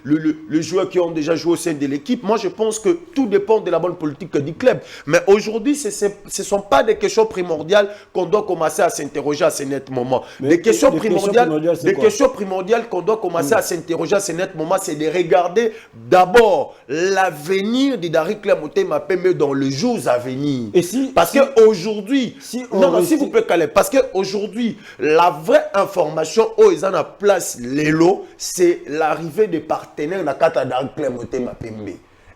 les joueurs qui ont déjà joué au sein de l'équipe. Moi, je pense que tout dépend de la bonne politique du club. Mais aujourd'hui, ce ne sont pas des questions primordiales qu'on doit commencer à s'interroger à ce net moment. Des questions primordiales qu'on doit commencer à s'interroger à ce net moment, c'est de regarder d'abord l'avenir de Daring Club Motema Pembe dans les jours à venir. Parce qu'aujourd'hui, s'il vous plaît, Calais, parce qu'aujourd'hui, la vraie information où ils ont en place l'élo, c'est l'arrivée des partenaires dans le Daring Club Motema Pembe.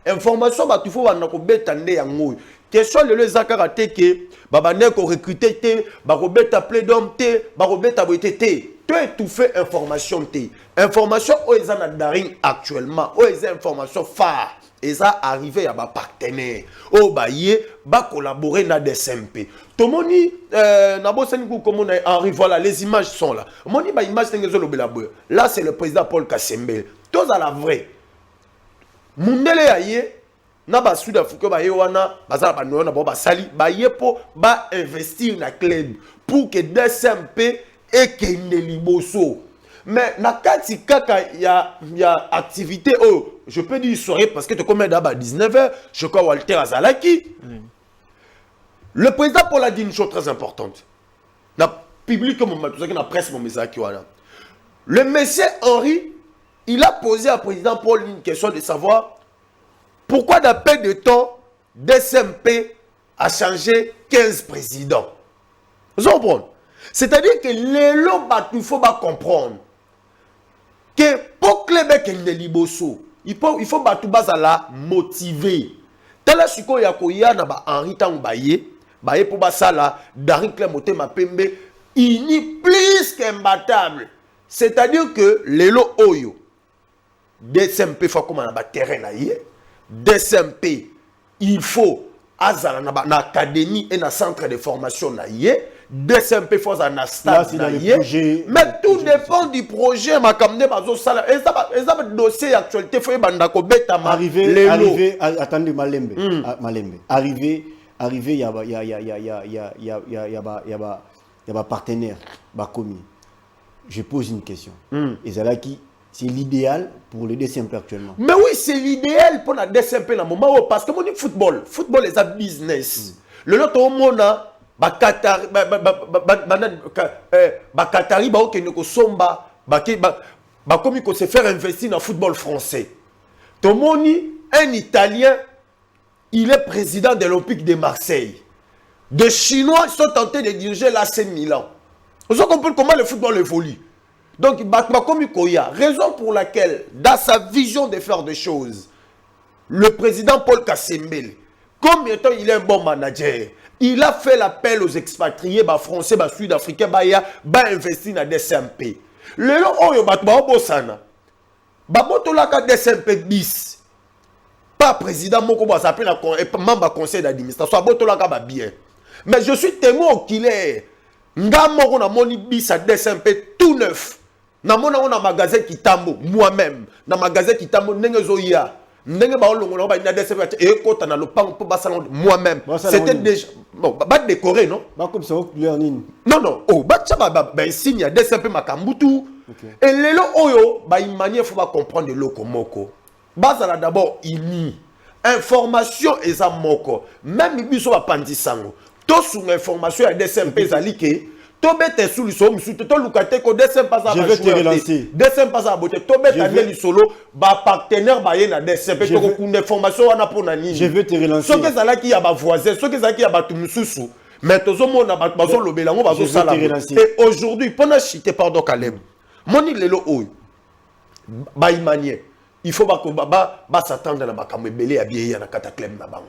Information il faut betande yango question le zakara te ke babane ko recruter te ba robeta plaidom te ba robeta boité te to étouffer information te information o ezana Daring actuellement o eza information phare eza arrivé à ba partenaire o ba yé ba collaborer na DSMP tomoni na bosani ku comme on Henri, voilà les images sont là moni ba image tengezo lobela boy là c'est le président Paul Kasembele tous à la vraie Mundele aye na ba Sud-Africain ba yewana bazala ba noyona ba sali ba yepo ba investir na club pour que DSMP ekende liboso. Mais na kati kaka ya activité je peux dire soirée parce que tu combien d'aba 19h je crois Walter Azalaki. Le président Paul a dit une chose très importante. Na public comme tout ça que na presse mon message qui wana. Le monsieur Henri il a posé à président Paul une question de savoir pourquoi dans peu de temps DSMP a changé 15 présidents. Vous comprenez? C'est-à-dire que il faut comprendre que pour que les mecs ne liboso, il faut la motiver. Tel ce qu'on y a na ba Henri Tangubaye, baye pour basala Daring Club Motema Pembe, il n'est plus qu'imbattable. C'est-à-dire que l'élo oyo DSMP faut comme un terrain là DSMP il faut azala na académie et na centre de formation na DSMP force en Là, stade. c'est dans le projet. Mais tout dépend du projet. Ma kamne bazo sala. Et ça va dossier actualité. Faut y bandako beta ma. Arrivé, attendez, Malembe. Malembe. Arrivé, il y a partenaire, commis. Je pose une question. Et c'est là qui, c'est l'idéal pour le DSMP actuellement. Mais oui, c'est l'idéal pour la DSMP dans le moment où, parce que mon football est un business. Le lot au monde, Bakatari, Bakatari, Somba, Bakomi ko se faire investir dans le football français. Tomoni, un Italien, il est président de l'Olympique de Marseille. Des Chinois sont tentés de diriger l'AC Milan. Vous comprenez comment le football évolue. Donc, Bakomi Koya, raison pour laquelle, dans sa vision de faire des choses, le président Paul Kassembele, comme étant il est un bon manager, il a fait l'appel aux expatriés français, sud-africains, investir dans DSMP. Le long, il y a DSMP bis. Pas président, moi, s'appelle membre conseil d'administration, bien. Mais je suis témoin qu'il est. Ngamo na moni bis à DSMP tout neuf. Na mona on a magasin qui tambo moi-même. Na magasin qui tambo nengezoya. Ndenge ba olongo na ba ina DSMP et kota na lopango po basalon moi-même. C'était déjà bon ba décoré non? Ba comme ça learning. Non. Oh ba tcha ba signe ya DSMP makambutu. Et lelo oyo ba imanie faut pas comprendre loko moko. Bazala d'abord ini. Information eza moko. Même biso ba pandisango. To sous information à DSMP zalike to bete sous le som sous to lukate ko DSMP pas je vais te relancer DSMP pas aboté to bete andeli solo ba partenaire ba yena DSMP to ko information wana pona nini je vais te relancer ce que zalaki ya ba voisin ce que zalaki ya ba tumususu mais to zo mona ba bazo lobela ngo bazo sala et aujourd'hui pendant chité pardon Caleb moni lelo oyo ba imanie il faut ba s'attendre na ba kamebele ya bien ya na cataclysme na bango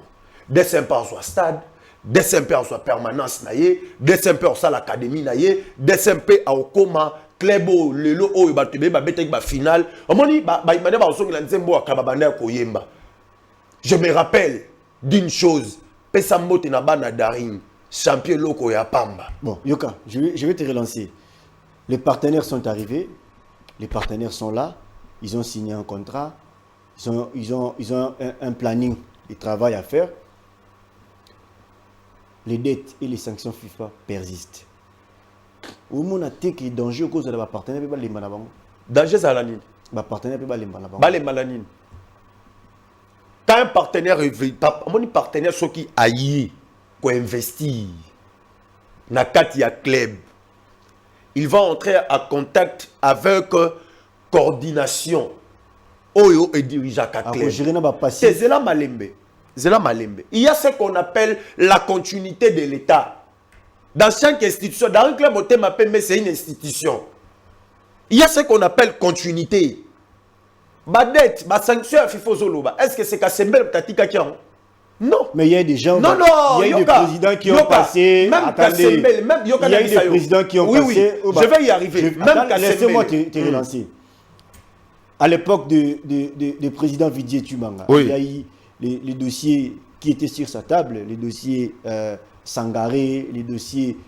DSMP en soit stade DSMP en soit permanence naie, DSMP en soit l'académie naie, DSMP en coma, Klebo, Lelo, Oyo, Batube, Babetek, Final. Je me rappelle d'une chose, Pesambo Tenabana Darin, champion loko ya Pamba. Bon, Yoka, je vais te relancer. Les partenaires sont arrivés, les partenaires sont là, ils ont signé un contrat, ils ont un planning de travail à faire. Les dettes et les sanctions FIFA persistent. Au moment où il y a danger au cause de la partenaire, il y a danger à la ligne. Le partenaire peut pas les malanines. Quand un partenaire ceux qui aillent pour investir dans Katia Club, il va entrer en contact avec coordination. Oyo et dirigeant Club. C'est là Malembe. Il y a ce qu'on appelle la continuité de l'État. Dans chaque institution, dans un club, c'est une institution. Il y a ce qu'on appelle continuité. Badette, sanction, est-ce que c'est Kassembele Katika qui ont? Non. Mais il y a des gens, non, il y a des présidents qui ont passé. Même Kassembele, même il y a des présidents qui ont passé. Oui, je vais y arriver. Laissez-moi te relancer. À l'époque de président Vidier Tumanga, il y a eu les dossiers qui étaient sur sa table, les dossiers Sangaré, les dossiers,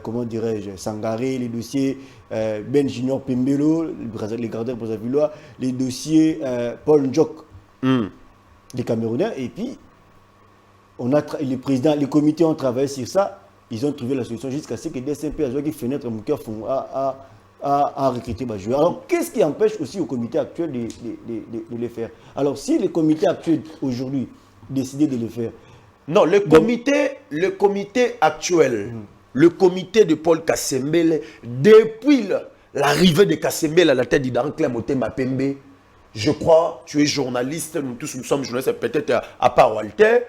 comment dirais-je, Sangaré, les dossiers Ben Junior Pembelo, les gardeurs Brazzavillois, les dossiers Paul Ndjok, les Camerounais, et puis les présidents, les comités ont travaillé sur ça, ils ont trouvé la solution jusqu'à ce que DSMP a joué qui fenêtre à recruter les joueurs. Alors, qu'est-ce qui empêche aussi au comité actuel de le faire? Alors, si le comité actuel aujourd'hui décidait de le faire. Non, le comité actuel, le comité de Paul Kassembele, depuis l'arrivée de Kassembele à la tête d'Idankle Motema Pembe, je crois, tu es journaliste, nous tous nous sommes journalistes, peut-être à part Walter,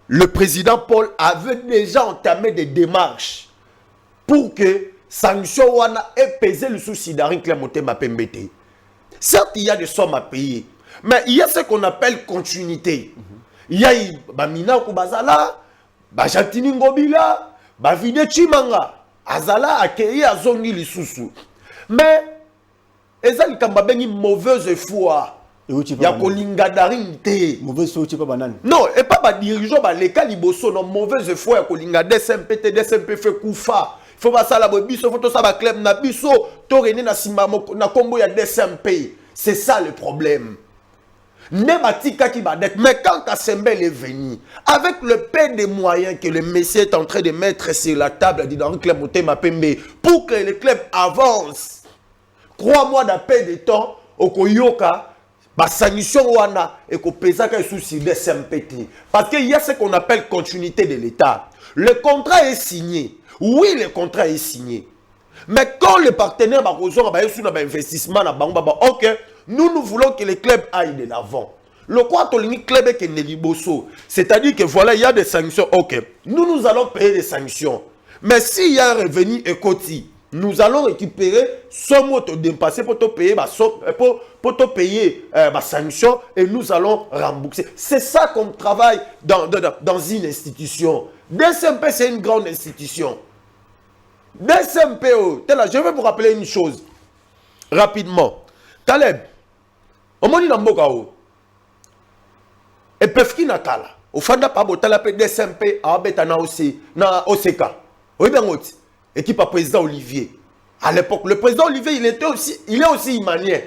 le président Paul avait déjà entamé des démarches pour que sanction wana ait pesé le souci d'Idankle Motema Pembe. Certes, il y a des sommes à payer, mais il y a ce qu'on appelle continuité. Il y a Bamina Kubazala, Bajatini Ngobila, Bavide Chimanga, Azala accueilli à Zongi Lisusu. Mais, ils ont une mauvaise foi. Ya kolinga daring te. Mauvaise foi, tu pas banane. Non, et pas ba dirigeant ba leka liboso non mauvaise foi ya kolinga DSMP te DSMP fait kufa. Il faut pas ça la biso, faut tout ça ba club na biso, to rené na simba na combo ya DSMP. C'est ça le problème. Nématika qui va d'être. Mais quand Kassembel est venu, avec le peu de moyens que le monsieur est en train de mettre sur la table, dit dans le club Motema Pembe, pour que le club avance, crois-moi, d'un peu de temps, au Koyoka, la sanction wana et qu'on pèse un souci de SMPT. Parce qu'il y a ce qu'on appelle continuité de l'État. Le contrat est signé. Oui, le contrat est signé. Mais quand les partenaires ont un investissement, ok, nous voulons que les clubs aillent de l'avant. Le quoi club est Neliboso. C'est-à-dire que voilà, il y a des sanctions. Ok, nous allons payer des sanctions. Mais s'il y a un revenu écoti, nous allons récupérer ce mot de dépassé pour te payer ma sanction et nous allons rembourser. C'est ça qu'on travaille dans une institution. DSMP, c'est une grande institution. DSMPO, je vais vous rappeler une chose rapidement. Caleb, au moment où et Pefki Nakala, au fond de la DSMP, à Betana aussi, na OCK. Oui, bien, équipe à président Olivier. À l'époque, le président Olivier, il est aussi imanien.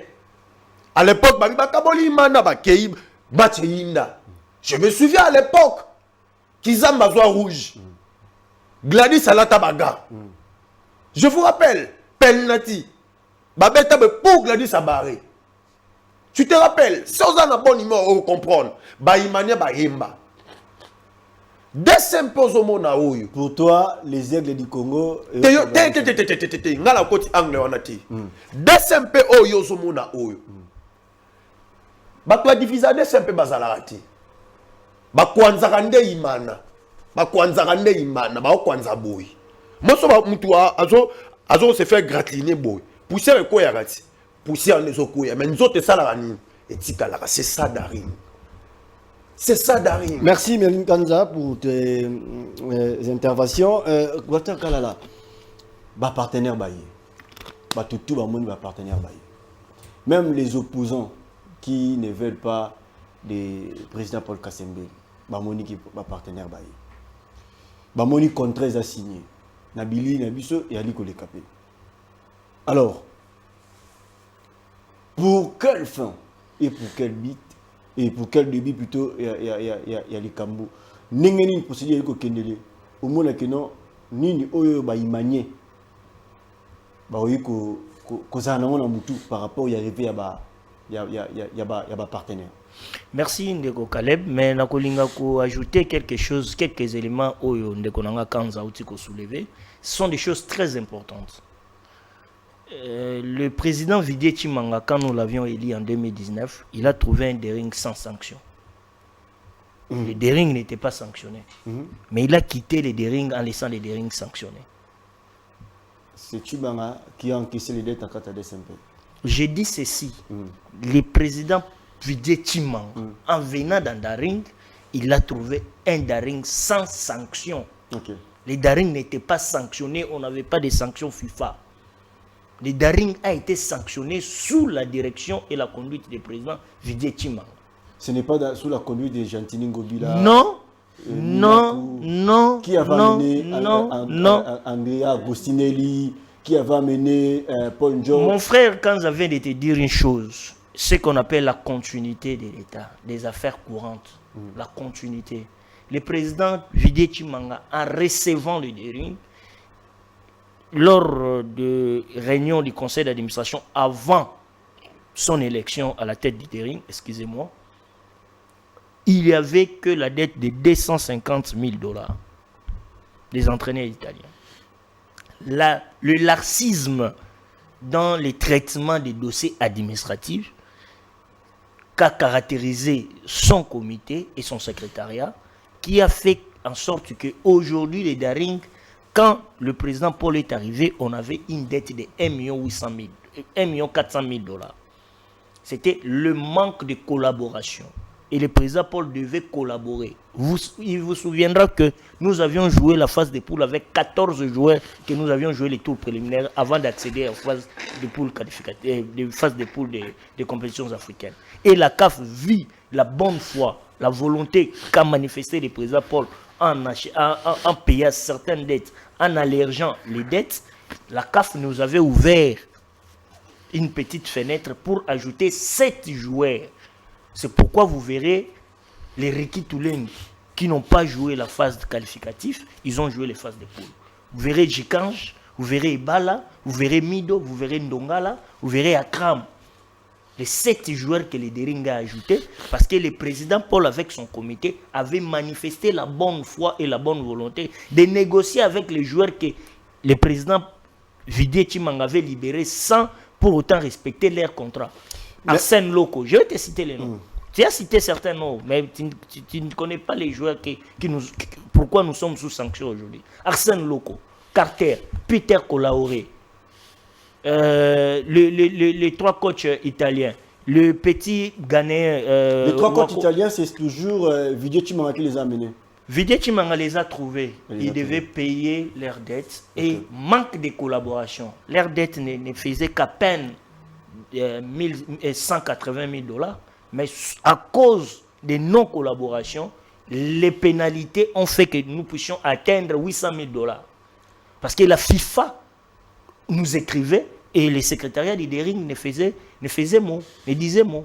À l'époque, je me souviens à l'époque, Kizam Bazoa Rouge, Gladys Alatabaga. Je vous rappelle, Pelnati, Babeta pour Gladys Abaré. Tu te rappelles, si on a un bon numéro, on comprend. Baïmania Bahimba. Pour toi, les aigles du Congo. Ngala koti angle wanati. DSMP oyo zomona oyo. Bato divisa DSMP bazalarati. Bakwanza nde imana. Bakwanza nde imana, bakwanza boy. Moso ba mutu azo se faire gratliner boy. Poussière ko ya rati. Poussière nezo ko ya mais nzote sala rani etika la c'est ça Daring. C'est ça Daring. Merci Meline Kanza pour tes interventions. Walter Kalala, partenaire Baye. Tout le monde va partenaire Baye. Même les opposants qui ne veulent pas le président Paul Kassembe, Bamoni qui va partenaire Baye. Bamoni contre a signé. Nabili, Nabiso et Ali Kolekapé. Alors, pour quelle fin et pour quel but et pour quel début plutôt il y a les Kambo. N'engeni procédure ko kendele. Au moins que non nini oyo ba imanye. Ba oyi ko zana mona mutu par rapport y arriver ya ba partenaire. Merci Ndeko Caleb, mais nakolinga ko ajouter quelque chose, quelques éléments oyo Ndeko nanga kanza uti ko soulever. Ce sont des choses très importantes. Le président Didier Tshimanga, quand nous l'avions élu en 2019, il a trouvé un Daring sans sanction. Le Daring n'était pas sanctionné. Mais il a quitté les Daring en laissant les Daring sanctionnés. C'est Tshimanga qui a encaissé les dettes à Kata DSMP. J'ai dit ceci. Le président Didier Tshimanga, en venant dans Daring, il a trouvé un Daring sans sanction. Les Daring n'étaient pas sanctionnés, on n'avait pas de sanctions FIFA. Le Daring a été sanctionné sous la direction et la conduite du président Didier Tshimanga. Ce n'est pas sous la conduite de Gentini Ngobila. Non, non. Qui avait amené Andrea Agostinelli, qui avait amené Paul Njok. Mon frère, quand j'avais de te dire une chose, ce qu'on appelle la continuité de l'État, des affaires courantes, la continuité. Le président Didier Tshimanga, en recevant le Daring, lors de réunion du conseil d'administration avant son élection à la tête du Daring, excusez-moi, il n'y avait que la dette de 250 000 $ des entraîneurs italiens. Le laxisme dans les traitements des dossiers administratifs qu'a caractérisé son comité et son secrétariat, qui a fait en sorte qu'aujourd'hui les Daring, quand le président Paul est arrivé, on avait une dette de 1 400 000 $. C'était le manque de collaboration. et le président Paul devait collaborer. Il vous souviendra que nous avions joué la phase de poule avec 14 joueurs, que nous avions joué les tours préliminaires avant d'accéder à la phase de poule qualificative, phase de poule des compétitions africaines. Et la CAF vit la bonne foi, la volonté qu'a manifesté le président Paul en payant certaines dettes, en allergeant les dettes. La CAF nous avait ouvert une petite fenêtre pour ajouter 7 joueurs. C'est pourquoi vous verrez les Riki Touleng qui n'ont pas joué la phase qualificative, ils ont joué les phases de poule. Vous verrez Jikanj, vous verrez Ibala, vous verrez Mido, vous verrez Ndongala, vous verrez Akram. Les 7 joueurs que les Dering a ajoutés, parce que le président Paul, avec son comité, avait manifesté la bonne foi et la bonne volonté de négocier avec les joueurs que le président Vidier Chimang avait libérés sans pour autant respecter leur contrat. Arsène Loko, je vais te citer les noms. Tu as cité certains noms, mais tu ne connais pas les joueurs pourquoi nous sommes sous sanction aujourd'hui. Arsène Loko, Carter, Peter Colaoré, les 3 coachs italiens, le petit Ghanéen. Les 3 coachs italiens, c'est toujours Vidier Chimanga qui les a amenés. Vidier Chimanga les a trouvés. Ils devaient payer leurs dettes et manque de collaboration. Leurs dettes ne faisaient qu'à peine 180 000 $, mais à cause de non-collaboration, les pénalités ont fait que nous puissions atteindre 800 000 $. Parce que la FIFA nous écrivait et le secrétariat du Dering ne disait mot.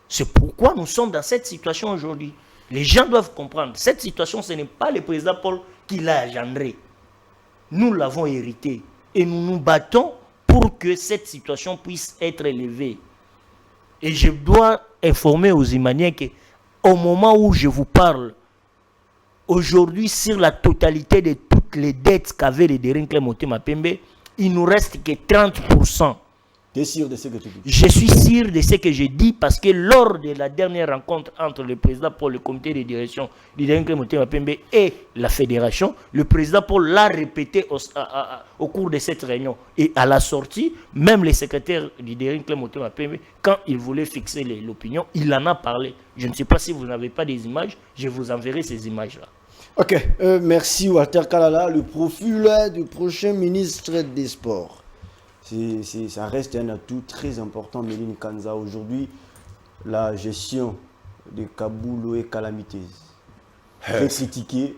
C'est pourquoi nous sommes dans cette situation aujourd'hui. Les gens doivent comprendre, cette situation, ce n'est pas le président Paul qui l'a engendrée. Nous l'avons hérité et nous nous battons pour que cette situation puisse être élevée. Et je dois informer aux Imaniens qu'au moment où je vous parle, aujourd'hui, sur la totalité de toutes les dettes qu'avait les Dering Motema Pembe, il ne nous reste que 30%. Tu es sûr de ce que tu dis? Je suis sûr de ce que je dis parce que lors de la dernière rencontre entre le président Paul, le comité de direction du Dering Motema Pembe et la fédération, le président Paul l'a répété au cours de cette réunion. Et à la sortie, même le secrétaire du Dering Motema Pembe, quand il voulait fixer l'opinion, il en a parlé. Je ne sais pas si vous n'avez pas des images, je vous enverrai ces images-là. Ok, merci Walter Kalala, le profil du prochain ministre des Sports. Ça reste un atout très important, Méline Kanza. Aujourd'hui, la gestion de Kaboulo est calamiteuse. Très critiquée,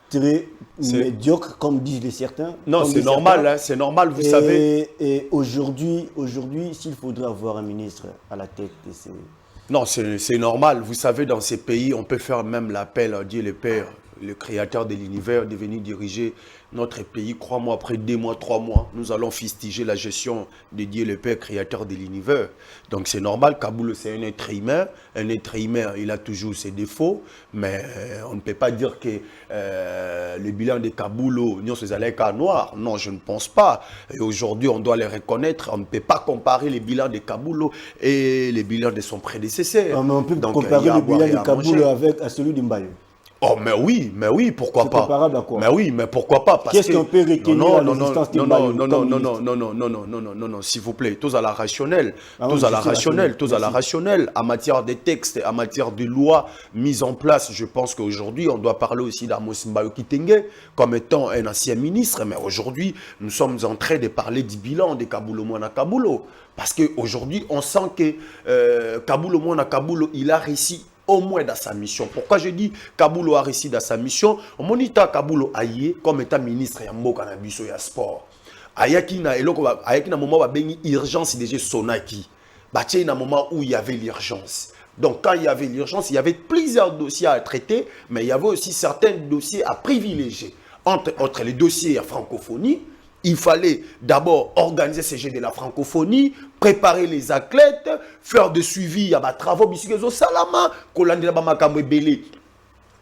très médiocre, comme disent les certains. Non, c'est normal, hein, c'est normal, vous savez. Et aujourd'hui, s'il faudrait avoir un ministre à la tête de ces... Non, c'est normal. Vous savez, dans ces pays, on peut faire même l'appel à Dieu le Père, le créateur de l'univers, de venir diriger notre pays. Crois-moi, après 2 mois, 3 mois, nous allons fustiger la gestion de Dieu le Père, créateur de l'univers. Donc c'est normal, Kaboulo c'est un être humain. Un être humain, il a toujours ses défauts, mais on ne peut pas dire que le bilan de Kaboulo, nous sommes allés qu'à noir. Non, je ne pense pas. Et aujourd'hui, on doit les reconnaître. On ne peut pas comparer les bilans de Kaboulo et les bilans de son prédécesseur. Mais on peut comparer le bilan de Kaboulo à celui de Mbaye. Oh, mais oui, pourquoi pas. C'est comparable à quoi? Mais oui, mais pourquoi pas. Qu'est-ce qu'on peut retenir la résistance de Mbaye? Non, s'il vous plaît, tous à la rationnelle, tous à la rationnelle, en matière de textes, en matière de lois mises en place. Je pense qu'aujourd'hui, on doit parler aussi d'Amos Mbaye Kitenge comme étant un ancien ministre, mais aujourd'hui, nous sommes en train de parler du bilan de Kaboulo Mwana Kaboulo, parce qu'aujourd'hui, on sent que Kaboulo Mwana Kaboulo, il a réussi au moins dans sa mission. Pourquoi je dis Kaboulo a réussi dans sa mission? On monita Kaboulo aye comme étant ministre ya mboka na biso ya sport. Ayaki na moment ba bengi urgence déjà sonaki. Batie na moment où il y avait l'urgence. Donc quand il y avait l'urgence, il y avait plusieurs dossiers à traiter, mais il y avait aussi certains dossiers à privilégier. Entre les dossiers à francophonie, il fallait d'abord organiser ces jeux de la francophonie, préparer les athlètes, faire de suivi à ma travaux, biscuits au salama, kolandela ba makambo belé.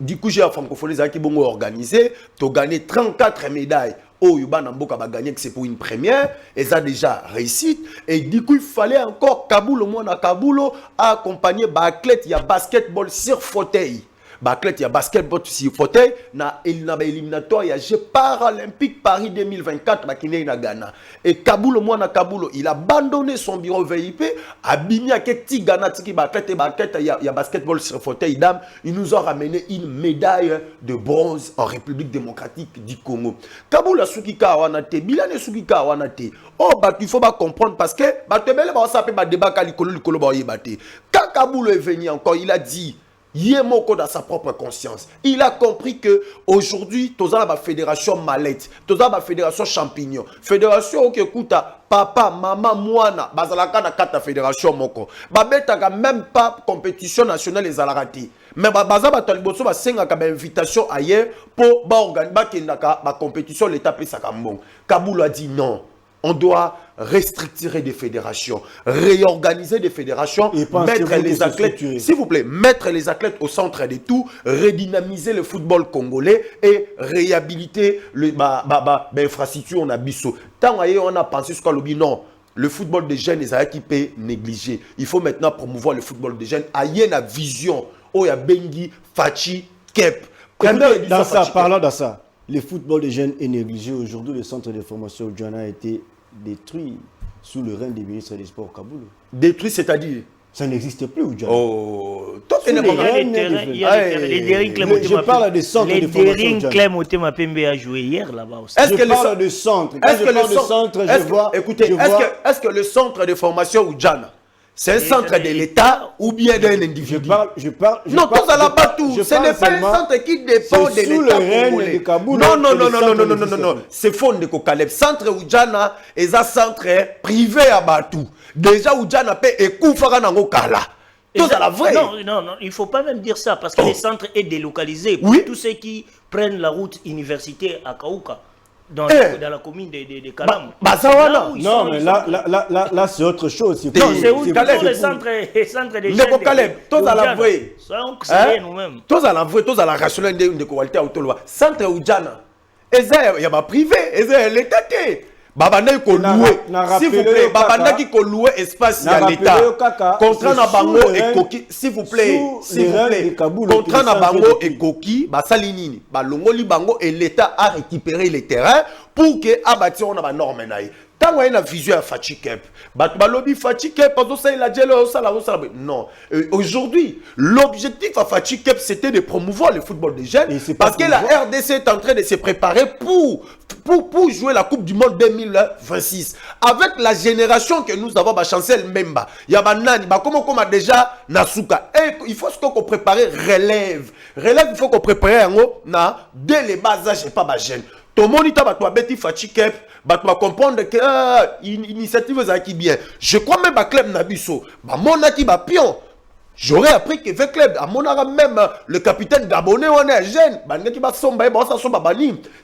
Du coup, j'ai la francophonie qui ont organisé, tu as gagné 34 médailles. Oh, Yuba Namboka a gagné que c'est pour une première, et ça a déjà réussi. Et du coup, il fallait encore Kaboulo, Mwana Kaboulo, accompagner l'athlète, il y a basketball sur fauteuil. Athlète, il y a basketball, il fauteuil, na éliminatoire, il y a Jeux paralympiques Paris 2024, Bakine na Ghana. Et Kaboul, moi, na Kaboul, il a abandonné son bureau VIP, a bimi à Keti Ghana, il y a basketball sur fauteuil, dame. Ils nous ont ramené une médaille de bronze en République démocratique du Congo. Kaboul a Soukika Awanate, Bilan et Soukika Awanate. Oh, il faut pas comprendre parce que, quand Kaboul est venu encore, il a dit, Yemoko dans sa propre conscience. Il a compris que aujourd'hui, toza la fédération mallette, toza la fédération champignon, fédération qui écoute papa, maman, moana, bazalaka na kata fédération moko. Babetaka même pas compétition nationale les alarati. Mais baza bataliboso ba senga ka invitation ailleurs pour ba organiser ba kendaka ba compétition l'état pesa kambon. Kaboul a dit non. On doit restructurer des fédérations, réorganiser des fédérations, mettre les athlètes, s'il vous plaît, mettre les athlètes au centre de tout, redynamiser le football congolais et réhabiliter l'infrastructure on a biso. Tant on a pensé ce qu'on a dit, non, le football des jeunes les a équipés négligés. Il faut maintenant promouvoir le football des jeunes. Aïe la vision, Oya Bengi, Fachi, Kep. Dans ça, parlant de ça. Le football des jeunes est négligé. Aujourd'hui, le centre de formation au Djana a été détruit sous le règne du ministre des Sports Kaboul. Détruit, c'est-à-dire? Ça n'existe plus au Djana. Oh, je parle de centre de formation au Clem Otema Pembe a joué hier là-bas aussi. Est-ce que je parle de centre? Est-ce que le centre, écoutez, est-ce que le centre de formation au Djana, c'est un centre de l'État ou bien d'un individu? Non, tous à la batou. Ce n'est pas un centre qui dépend de l'État congolais. Non. C'est fond de Kokaleb. Centre Oudjana est un centre privé à Batou. Déjà Oudjana paie et Koufara Nangokala. Tous à la vraie. Non, il ne faut pas même dire ça parce que le centre est délocalisé. Pour tous ceux qui prennent la route université à Kaouka. Dans la commune de Kalam. Non, mais là c'est autre chose. C'est où le centre de jeunes Caleb, tous à la vraie. C'est nous-mêmes. Tous à la vraie, tous à la rationnelle de Koualté Autoloa. Centre Oudjana. Il y a privé, il y a l'État. Babana ko louer, s'il vous plaît, Babana qui ko louer espace à l'État. Contrat na bango et koki, s'il vous plaît, contrat na bango et koki, ba salinini, ba longoli bango et l'État a récupéré les terrains pour que abati on a ba norme naï. Tant qu'on a une vision à Fachi Kep, Batbalobi Fachi Kep, non. Aujourd'hui, l'objectif à Fachi Kep, c'était de promouvoir le football des jeunes. Parce que la RDC est en train de se préparer pour jouer la Coupe du Monde 2026. Avec la génération que nous avons, Chancel Memba, Yabanani, comment on a déjà Nasuka. Et il faut qu'on prépare relève. Relève, il faut qu'on prépare dès les bas âges et pas ma jeune. Ton moniteur va toi bêti Fachi Kep. Tu vas comprendre que l'initiative est qui bien. Je crois même à Clem Nabiso. Mon qui va pion. J'aurais appris que avec Clem, à mon même le capitaine gabonais, on est jeune.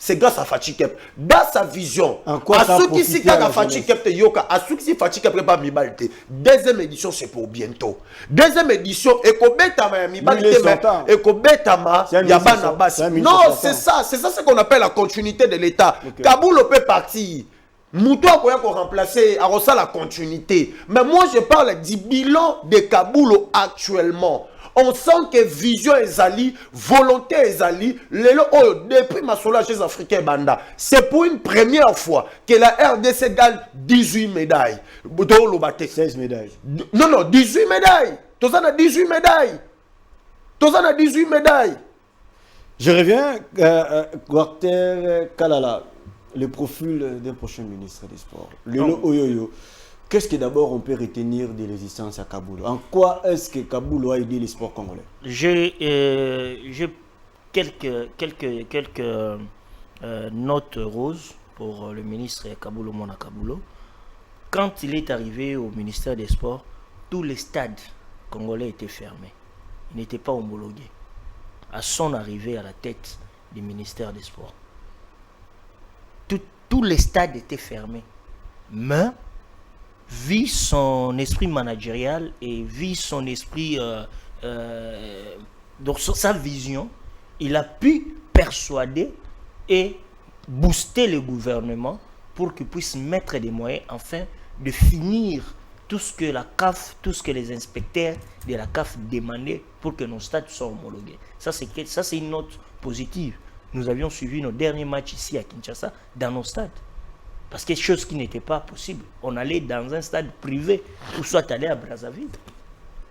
C'est grâce à Fachi Kep. Dans sa vision, à ceux qui s'y à Fachi Kep, à ceux qui Fachi Kep pas Mibalte. Deuxième édition, c'est pour bientôt. Deuxième édition, Ekobetama Mibalte, Ekobetama Yabana Bassi. Non, c'est ça ce qu'on appelle la continuité de l'État. Kaboul peut partir. Moutoua pour remplacer à la continuité. Mais moi je parle du bilan de Kaboul actuellement. On sent que vision est ali, volonté est ali. Depuis ma soulage chez les Africains Banda, c'est pour une première fois que la RDC gagne 18 médailles. 16 médailles. Non, 18 médailles. Tous en a 18 médailles. Tous en a 18 médailles. Je reviens, Walter Kalala. Le profil d'un prochain ministre des Sports. Oyoyo. Qu'est-ce que d'abord on peut retenir de l'existence à Kaboul? En quoi est-ce que Kaboul a aidé les sports congolais? J'ai quelques notes roses pour le ministre Kaboul Mona Kaboulo. Quand il est arrivé au ministère des Sports, tous les stades congolais étaient fermés. Ils n'étaient pas homologués. À son arrivée à la tête du ministère des Sports, tous les stades étaient fermés. Mais, vu son esprit managérial et vu son esprit, donc sa vision, il a pu persuader et booster le gouvernement pour qu'il puisse mettre des moyens afin de finir tout ce que la CAF, tout ce que les inspecteurs de la CAF demandaient pour que nos stades soient homologués. Ça, c'est une note positive. Nous avions suivi nos derniers matchs ici à Kinshasa dans nos stades. Parce que chose qui n'était pas possible. On allait dans un stade privé ou soit aller à Brazzaville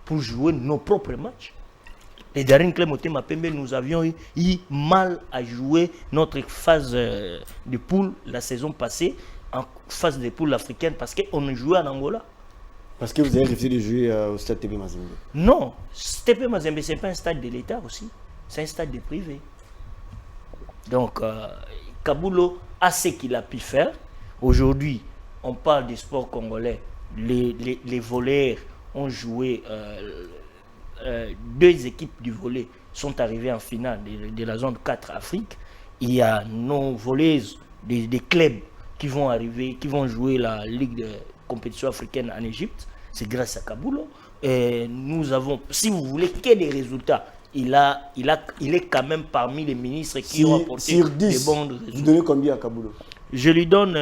pour jouer nos propres matchs. Les derniers Club Motema Pembe, nous avions eu mal à jouer notre phase de poule la saison passée, en phase de poule africaine, parce qu'on jouait en Angola. Parce que vous avez refusé de jouer au stade TP Mazembe. Non, TP Mazembe, ce n'est pas un stade de l'État aussi, c'est un stade de privé. Donc, Kabulo a ce qu'il a pu faire. Aujourd'hui, on parle du sport congolais. Les voleurs ont joué, deux équipes du volley sont arrivées en finale de la zone 4 Afrique. Il y a nos voleuses des clubs qui vont arriver, qui vont jouer la Ligue de compétition africaine en Égypte. C'est grâce à Kabulo. Et nous avons, si vous voulez, quel est les résultats? Il est quand même parmi les ministres qui ont apporté des bons résultats. Vous donnez combien à Kabulo? Je lui donne,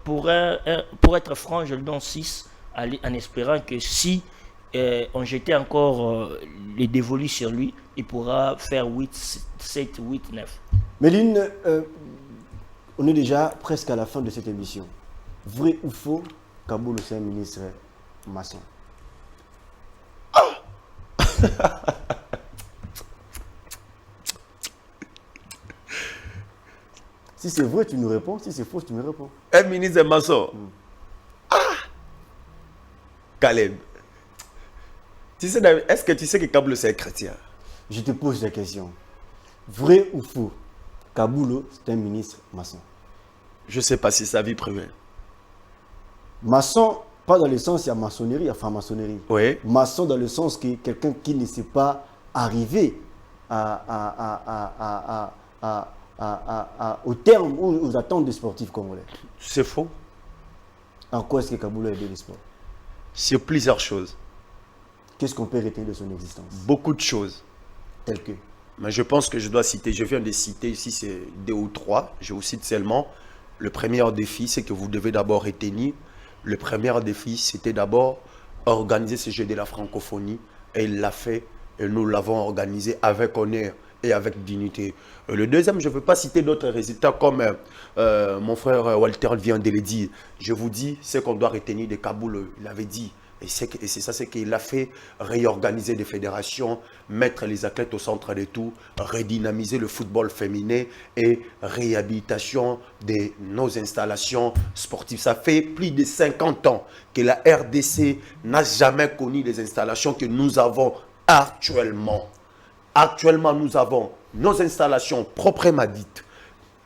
pour être franc, je lui donne 6, en espérant que si on jetait encore les dévolus sur lui, il pourra faire 8, 7, 8, 9. Méline, on est déjà presque à la fin de cette émission. Vrai ou faux, Kabulo c'est un ministre maçon? Si c'est vrai, tu nous réponds. Si c'est faux, tu me réponds. Un ministre maçon. Caleb. Est-ce que tu sais que Kabulo c'est un chrétien? Je te pose la question. Vrai ou faux, Kabulo c'est un ministre maçon? Je ne sais pas si c'est sa vie privée. Maçon, pas dans le sens il y a maçonnerie, il y a franc-maçonnerie. Oui. Maçon dans le sens que quelqu'un qui ne sait pas arriver au terme ou aux attentes des sportifs congolais. C'est faux. En quoi est-ce que Kabulo a aidé le sport? Sur plusieurs choses. Qu'est-ce qu'on peut retenir de son existence? Beaucoup de choses. Tel que? Mais je pense que je dois citer, je viens de citer ici, c'est 2 ou 3. Je vous cite seulement. Le premier défi, c'est que vous devez d'abord retenir. Le premier défi, c'était d'abord organiser ce jeu de la francophonie. Et il l'a fait. Et nous l'avons organisé avec honneur et avec dignité. Le deuxième, je ne veux pas citer d'autres résultats comme mon frère Walter vient de le dire. Je vous dis ce qu'on doit retenir de Kabulo. Il avait dit. Et c'est ça, c'est qu'il a fait réorganiser des fédérations, mettre les athlètes au centre de tout, redynamiser le football féminin et réhabilitation de nos installations sportives. Ça fait plus de 50 ans que la RDC n'a jamais connu les installations que nous avons actuellement. Actuellement, nous avons nos installations proprement dites.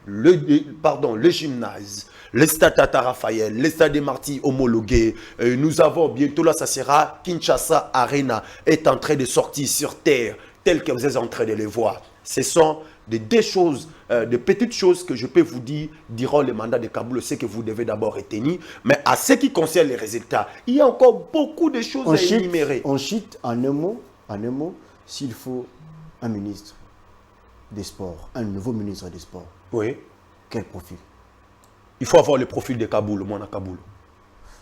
Le gymnase, le stade Tata Raphaël, le stade des Martyrs homologué. Nous avons bientôt, là, ça sera Kinshasa Arena, est en train de sortir sur terre, tel que vous êtes en train de les voir. Ce sont des choses, des petites choses que je peux vous dire durant le mandat de Kabulo, c'est que vous devez d'abord retenir. Mais à ce qui concerne les résultats, il y a encore beaucoup de choses à énumérer. On chite en un mot, s'il faut un ministre des sports, un nouveau ministre des sports. Oui. Quel profil? Il faut avoir le profil de Kabulo, moi, Kabulo.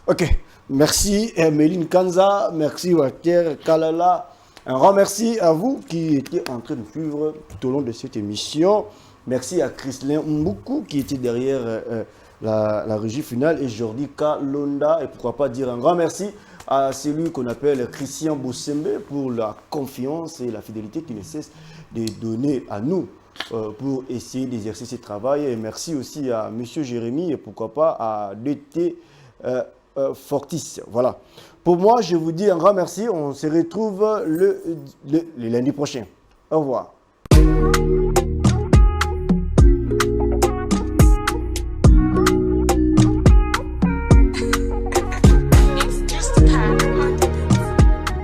Ok. Merci Méline Kanza, merci Walter Kalala. Un grand merci à vous qui étiez en train de suivre tout au long de cette émission. Merci à Chrislin Mboukou qui était derrière la régie finale et Jordi Kalonda. Et pourquoi pas dire un grand merci à celui qu'on appelle Christian Boussembe pour la confiance et la fidélité qu'il ne cesse de donner à nous pour essayer d'exercer ce travail. Et merci aussi à M. Jérémy et pourquoi pas à DT Fortis. Voilà. Pour moi, je vous dis un grand merci. On se retrouve le lundi prochain. Au revoir.